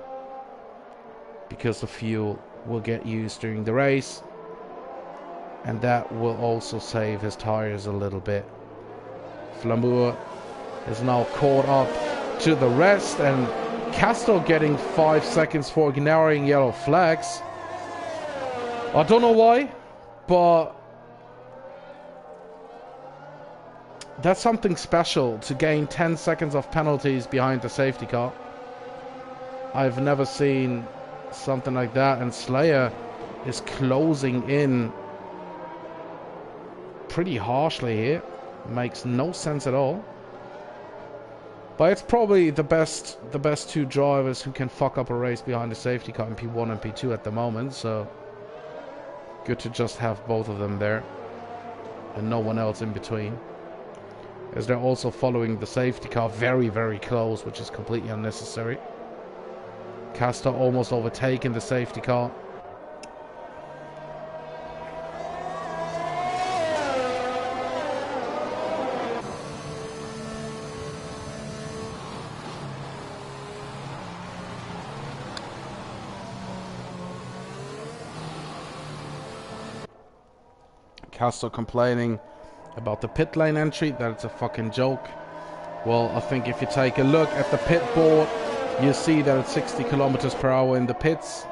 because the fuel will get used during the race, and that will also save his tires a little bit. Flamour is now caught up to the rest, and Castro getting 5 seconds for ignoring yellow flags. I don't know why, but that's something special to gain 10 seconds of penalties behind the safety car. I've never seen something like that, and Slayer is closing in pretty harshly here. Makes no sense at all. But it's probably the best 2 drivers who can fuck up a race behind the safety car in P1 and P2 at the moment, so good to just have both of them there and no one else in between, as they're also following the safety car very, very close, which is completely unnecessary. Castro almost overtaking the safety car. Castro complaining about the pit lane entry, that it's a fucking joke. Well, I think if you take a look at the pit board, you see that it's 60 kilometers per hour in the pits.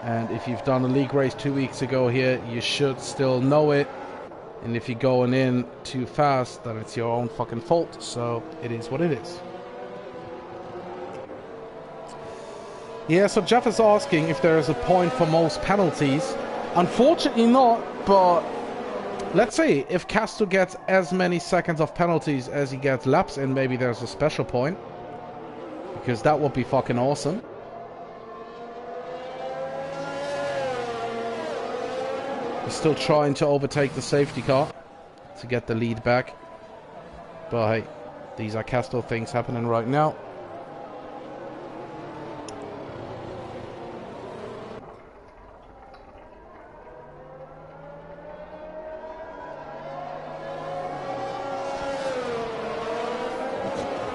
And if you've done a league race 2 weeks ago here, you should still know it. And if you're going in too fast, then it's your own fucking fault. So it is what it is. Yeah, so Jeff is asking if there is a point for most penalties. Unfortunately not, but let's see. If Castro gets as many seconds of penalties as he gets laps in, maybe there's a special point. Because that would be fucking awesome. He's still trying to overtake the safety car to get the lead back. But hey, these are Castro things happening right now.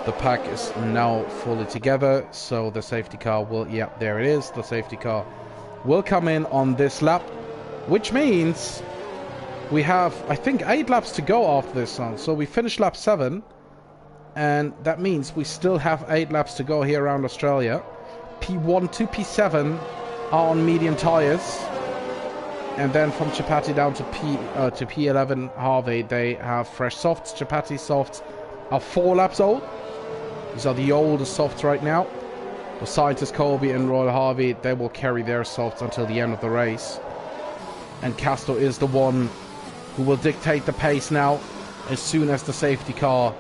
The pack is now fully together, so the safety car will, yeah, there it is. The safety car will come in on this lap, which means we have, I think, 8 laps to go after this one. So we finished lap 7, and that means we still have 8 laps to go here around Australia. P1 to P7 are on medium tires, and then from Chapati down to P11 Harvey, they have fresh softs. Chapati softs are 4 laps old. These are the oldest softs right now. The Scientist Colby and Royal Harvey, they will carry their softs until the end of the race. And Castro is the one who will dictate the pace now as soon as the safety car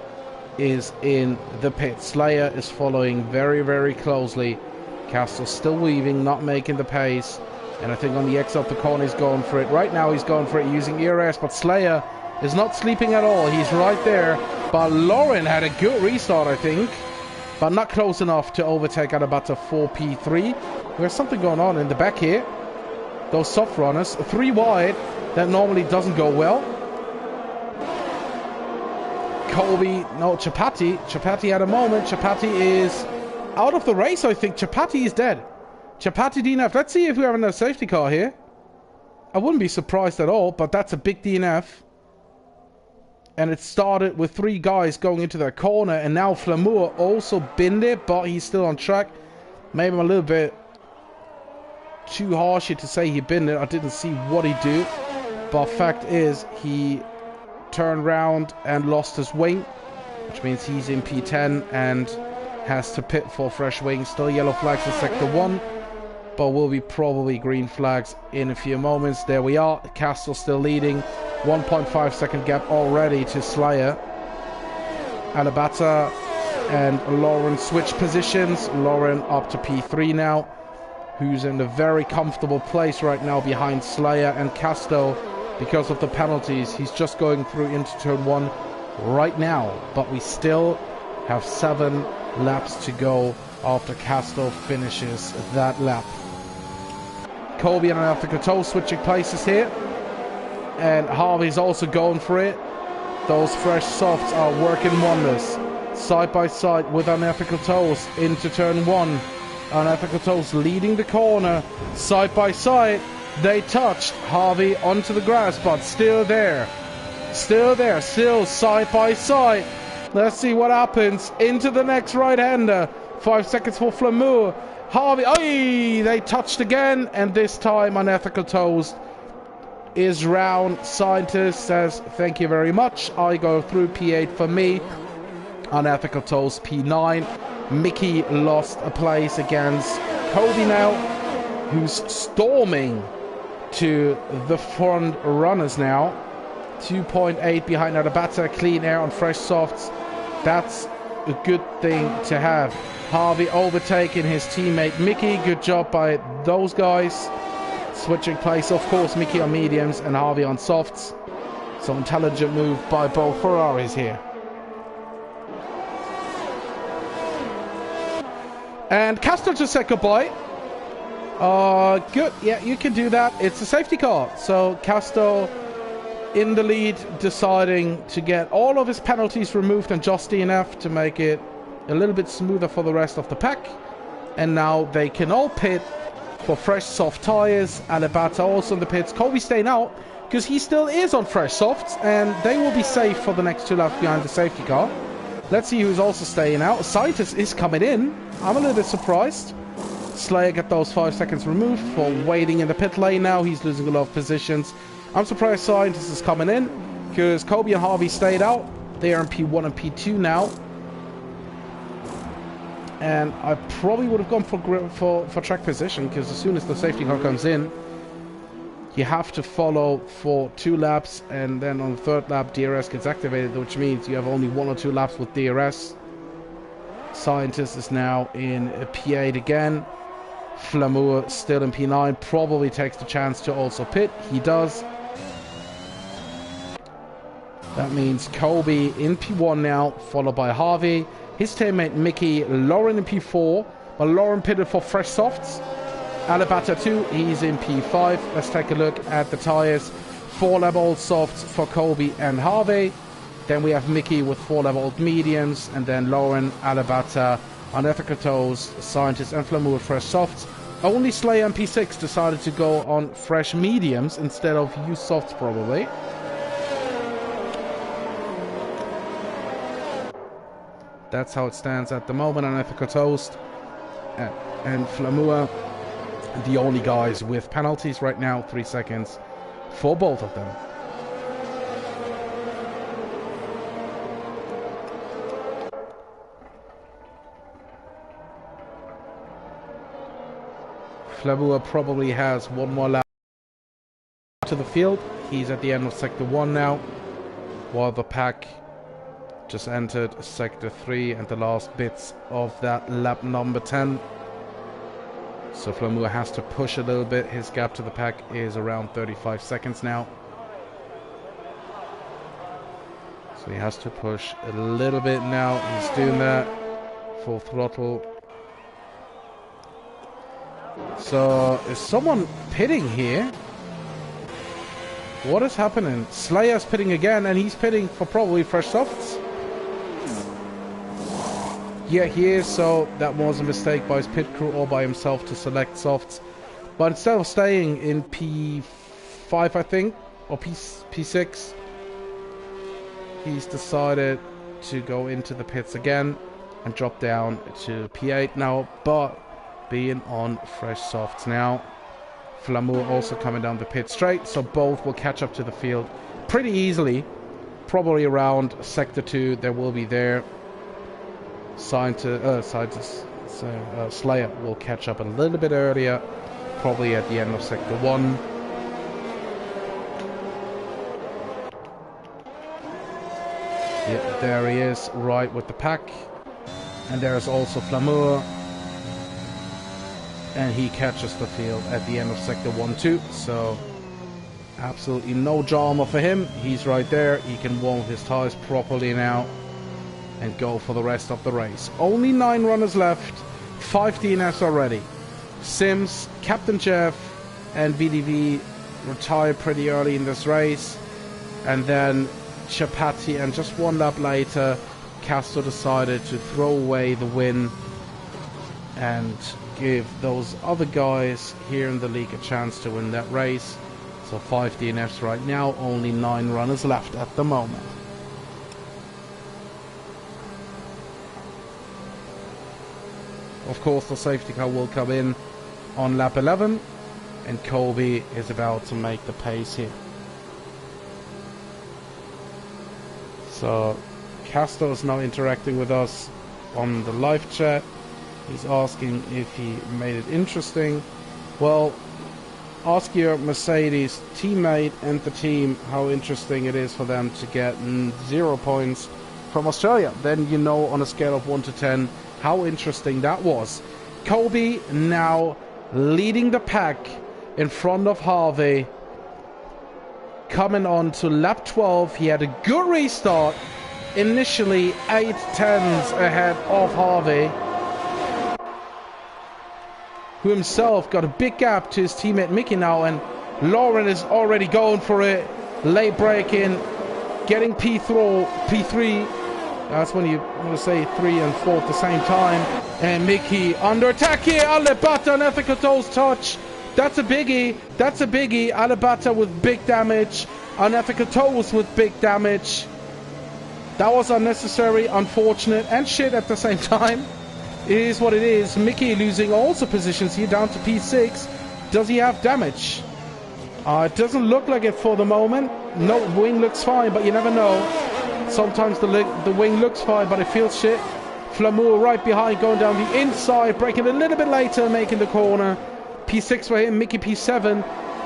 is in the pit. Slayer is following very, very closely. Castro still weaving, not making the pace. And I think on the exit of the corner he's going for it. Right now he's going for it using ERS, but Slayer is not sleeping at all. He's right there. But Lauren had a good restart, I think. But not close enough to overtake Adabata 4P3. There's something going on in the back here. Those soft runners. 3 wide. That normally doesn't go well. Colby. No, Chapati. Chapati at a moment. Chapati is out of the race, I think. Chapati is dead. Chapati DNF. Let's see if we have another safety car here. I wouldn't be surprised at all, but that's a big DNF. And it started with 3 guys going into their corner, and now Flamour also binned it, but he's still on track. Maybe I'm a little bit too harsh here to say he binned it. I didn't see what he did, but fact is he turned round and lost his wing, which means he's in P10 and has to pit for fresh wings. Still yellow flags in sector 1, but will be probably green flags in a few moments. There we are. Castle still leading. 1.5 second gap already to Slayer. Alabata and Lauren switch positions. Lauren up to P3 now, who's in a very comfortable place right now behind Slayer and Casto because of the penalties. He's just going through into turn 1 right now, but we still have 7 laps to go after Casto finishes that lap. Colby and Africa Toe switching places here. And Harvey's also going for it. Those fresh softs are working wonders. Side by side with Unethical Toes into turn 1. Unethical Toes leading the corner. Side by side. They touched Harvey onto the grass, but still there. Still there. Still side by side. Let's see what happens. Into the next right-hander. 5 seconds for Flamour. Harvey. Oy! They touched again. And this time Unethical Toes is round. Scientist says thank you very much. I go through. P8 for me. Unethical Toes P9. Mickey lost a place against Cody now, who's storming to the front runners now. 2.8 behind Adabata. Clean air on fresh softs. That's a good thing to have. Harvey overtaking his teammate Mickey. Good job by those guys. Switching place, of course, Mickey on mediums and Harvey on softs. So intelligent move by both Ferraris here. And Castro just said goodbye. Good. Yeah, you can do that. It's a safety car. So Castro in the lead, deciding to get all of his penalties removed and just DNF to make it a little bit smoother for the rest of the pack. And now they can all pit for fresh soft tires. Alabata also in the pits. Colby staying out because he still is on fresh softs, and they will be safe for the next 2 laps behind the safety car. Let's see who's also staying out. Scientist is coming in. I'm a little bit surprised. Slayer got those 5 seconds removed for waiting in the pit lane now. He's losing a lot of positions. I'm surprised Scientist is coming in. because Kobe and Harvey stayed out. They are in P1 and P2 now. And I probably would have gone for track position, because as soon as the safety car comes in, you have to follow for 2 laps, and then on the 3rd lap DRS gets activated, which means you have only 1 or 2 laps with DRS. Scientist is now in P8 again. Flamour still in P9, probably takes the chance to also pit. He does. That means Kobe in P1 now, followed by Harvey. His teammate Mickey, Lauren in P4, but Lauren pitted for fresh softs. Alabata 2, he's in P5. Let's take a look at the tyres. 4-lap old softs for Kobe and Harvey. Then we have Mickey with 4-lap old mediums, and then Lauren, Alabata, Unethical Toes, Scientist and Flamour with fresh softs. Only Slayer and P6 decided to go on fresh mediums instead of used softs probably. That's how it stands at the moment. Unethical Toast and Flamour, the only guys with penalties right now. 3 seconds for both of them. Flamour probably has 1 more lap to the field. He's at the end of Sector 1 now, while the pack just entered Sector 3 and the last bits of that lap number 10. So Flamour has to push a little bit. His gap to the pack is around 35 seconds now. So he has to push a little bit now. He's doing that. Full throttle. So is someone pitting here? What is happening? Slayer's pitting again, and he's pitting for probably fresh softs. Yeah, he is, so that was a mistake by his pit crew or by himself to select softs. But instead of staying in P5, I think, or P6, he's decided to go into the pits again and drop down to P8 now, but being on fresh softs now. Flamour also coming down the pit straight, so both will catch up to the field pretty easily. Probably around Sector 2 they will be there. Slayer will catch up a little bit earlier, probably at the end of Sector 1. Yep, there he is, right with the pack. And there's also Flamour. And he catches the field at the end of Sector 1 too. So absolutely no drama for him. He's right there. He can warm his tires properly now and go for the rest of the race. Only 9 runners left, 5 DNFs already. Sims, Captain Jeff, and VDV retired pretty early in this race. And then Chapati, and just 1 lap later, Castro decided to throw away the win and give those other guys here in the league a chance to win that race. So 5 DNFs right now, only 9 runners left at the moment. Of course, the safety car will come in on lap 11, and Kobe is about to make the pace here. So Castro is now interacting with us on the live chat. He's asking if he made it interesting. Well, ask your Mercedes teammate and the team how interesting it is for them to get 0 points from Australia. Then you know on a scale of 1 to 10 how interesting that was. Kobe now leading the pack in front of Harvey. Coming on to lap 12. He had a good restart. Initially 8 tenths ahead of Harvey, who himself got a big gap to his teammate Mickey now, and Lauren is already going for it. Late braking, getting P3. That's when you want to say 3 and 4 at the same time. And Mickey under attack here. Alabata, unethical toes touch. That's a biggie. That's a biggie. Alabata with big damage. Unethical toes with big damage. That was unnecessary, unfortunate, and shit at the same time. It is what it is. Mickey losing also positions here down to P6. Does he have damage? It doesn't look like it for the moment. No, wing looks fine, but you never know. Sometimes the wing looks fine, but it feels shit. Flamour right behind, going down the inside, breaking a little bit later, making the corner. P6 for him, Mickey P7.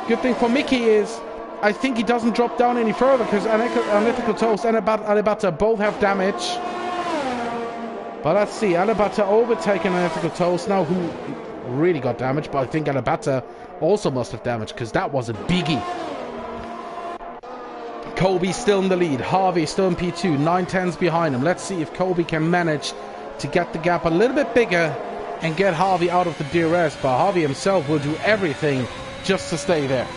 Good thing for Mickey is, I think he doesn't drop down any further, because Analytical Toast and Alibata both have damage. But let's see, Alibata overtaking Analytical Toast now, who really got damage, but I think Alibata also must have damage, because that was a biggie. Kobe still in the lead, Harvey still in P2, 9-10s behind him. Let's see if Kobe can manage to get the gap a little bit bigger and get Harvey out of the DRS, but Harvey himself will do everything just to stay there.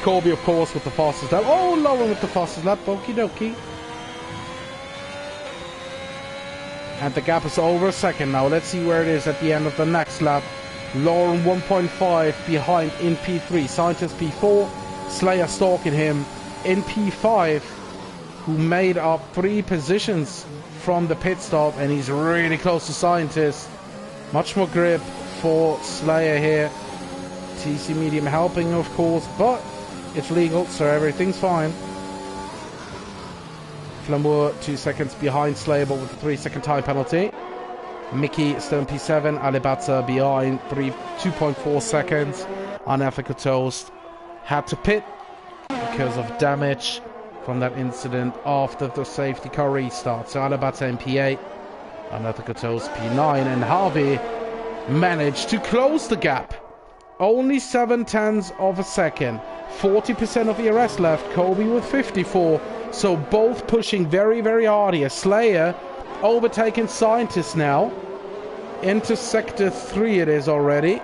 Kobe, of course, with the fastest lap. Oh, Lauren with the fastest lap. Okie dokie. And the gap is over a second now. Let's see where it is at the end of the next lap. Lauren 1.5 behind in P3. Scientist P4. Slayer stalking him in P5, who made up 3 positions from the pit stop, and he's really close to Scientist. Much more grip for Slayer here. TC Medium helping, of course, but it's legal, so everything's fine. Flamour 2 seconds behind Slayer, but with a 3-second time penalty. Mickey still in P7, Alibata behind 2.4 seconds. Unethical Toast had to pit because of damage from that incident after the safety car restart. So Alibata in P8, Unethical Toast P9, and Harvey managed to close the gap. Only 7/10 of a second. 40% of ERS left. Kobe with 54. So both pushing very, very hard here. Slayer overtaking Scientist now. Into Sector 3 it is already.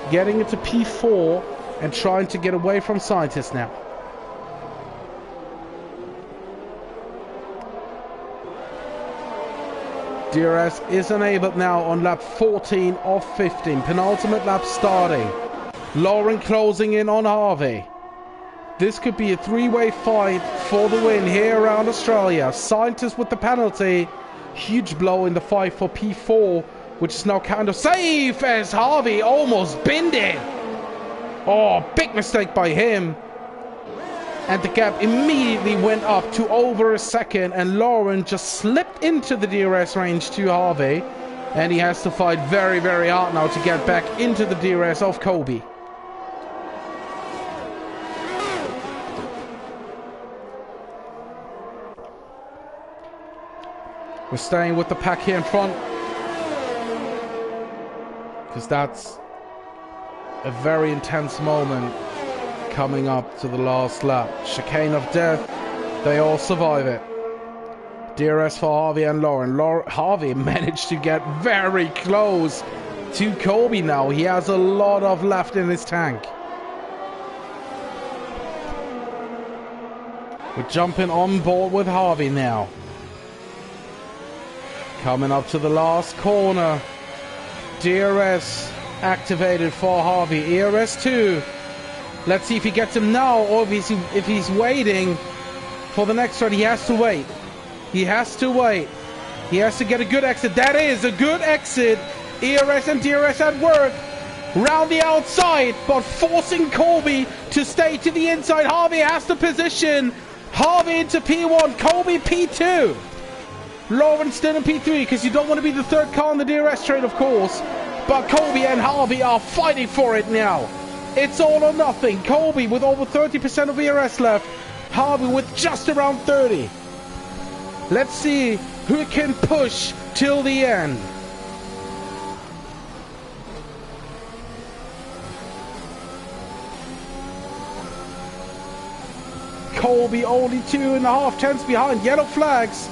Getting into P4 and trying to get away from Scientist now. DRS is enabled now on lap 14 of 15. Penultimate lap starting. Lauren closing in on Harvey. This could be a 3-way fight for the win here around Australia. Scientist with the penalty. Huge blow in the fight for P4, which is now kind of safe as Harvey almost binned it. Oh, big mistake by him. And the gap immediately went up to over a second, and Lauren just slipped into the DRS range to Harvey, and he has to fight very, very hard now to get back into the DRS of Kobe. We're staying with the pack here in front, because that's a very intense moment coming up to the last lap. Chicane of death, they all survive it. DRS for Harvey and Lauren. Harvey managed to get very close to Kobe now. He has a lot of left in his tank. We're jumping on board with Harvey now. Coming up to the last corner. DRS activated for Harvey. ERS 2. Let's see if he gets him now, or if he's waiting for the next run. He has to wait. He has to wait. He has to get a good exit. That is a good exit. ERS and DRS at work. Round the outside, but forcing Kobe to stay to the inside. Harvey has the position. Harvey into P1. Kobe P2. Lauren still in P3, because you don't want to be the third car on the DRS train, of course. But Kobe and Harvey are fighting for it now. It's all or nothing. Kobe with over 30% of ERS left. Harvey with just around 30. Let's see who can push till the end. Kobe only 2.5 tenths behind. Yellow flags.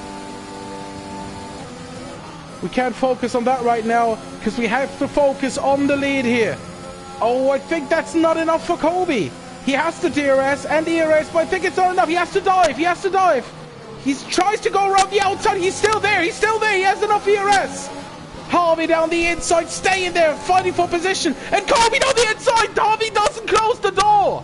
We can't focus on that right now, because we have to focus on the lead here. Oh, I think that's not enough for Kobe. He has the DRS and the ERS, but I think it's not enough. He has to dive. He has to dive. He tries to go around the outside. He's still there. He's still there. He has enough ERS. Harvey down the inside, staying there, fighting for position. And Kobe down the inside. Harvey doesn't close the door.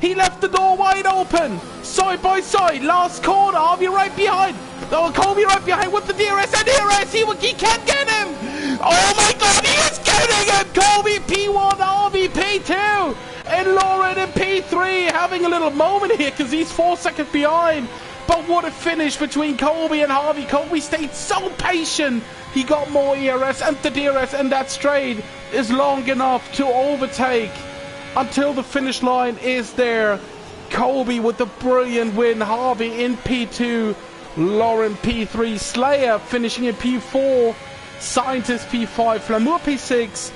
He left the door wide open. Side by side. Last corner. Harvey right behind. Oh, Kobe right behind with the DRS and ERS. He can't get him. Oh my God, he is getting him. Kobe P1. Harvey P2 and Lauren in P3 having a little moment here because he's 4 seconds behind. But what a finish between Colby and Harvey. Colby stayed so patient. He got more ERS and the DRS, and that straight is long enough to overtake until the finish line is there. Colby with the brilliant win. Harvey in P2. Lauren P3. Slayer finishing in P4. Scientist P5. Flamour P6.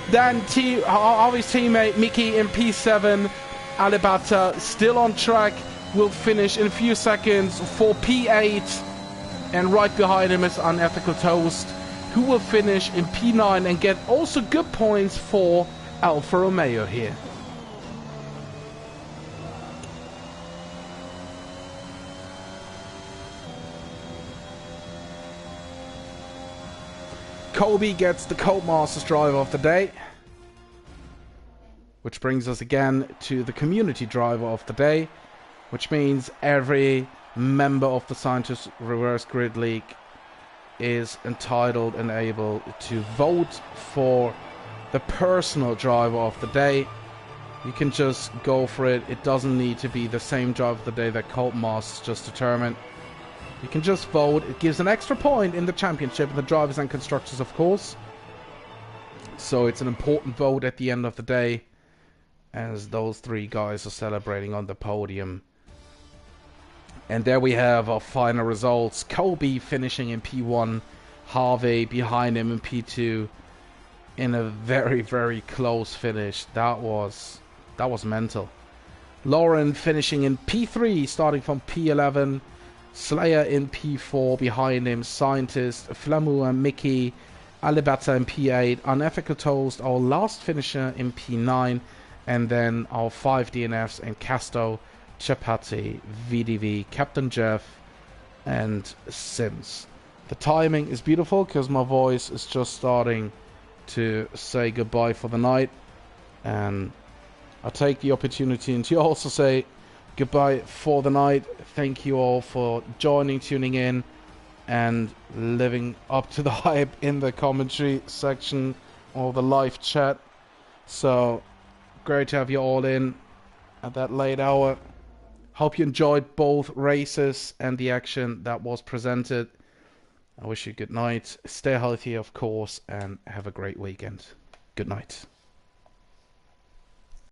Then Harvey's teammate Mickey in P7. Alibata still on track. Will finish in a few seconds for P8. And right behind him is Unethical Toast, who will finish in P9 and get also good points for Alfa Romeo here. Colby gets the Codemasters Driver of the Day, which brings us again to the Community Driver of the Day, which means every member of the Scientist Reverse Grid League is entitled and able to vote for the personal driver of the day. You can just go for it. It doesn't need to be the same driver of the day that Codemasters just determined. You can just vote. It gives an extra point in the championship, the drivers and constructors, of course. So it's an important vote at the end of the day, as those three guys are celebrating on the podium. And there we have our final results. Colby finishing in P1, Harvey behind him in P2 in a very, very close finish. That was mental. Lauren finishing in P3, starting from P11. Slayer in P4, behind him Scientist, Flamour and Mickey, Alibata in P8, Unethical Toast, our last finisher in P9, and then our 5 DNFs in Casto, Chapati, VDV, Captain Jeff, and Sims. The timing is beautiful because my voice is just starting to say goodbye for the night, and I take the opportunity to also say goodbye for the night. Thank you all for joining, tuning in, and living up to the hype in the commentary section or the live chat. So great to have you all in at that late hour. Hope you enjoyed both races and the action that was presented. I wish you good night. Stay healthy, of course, and have a great weekend. Good night.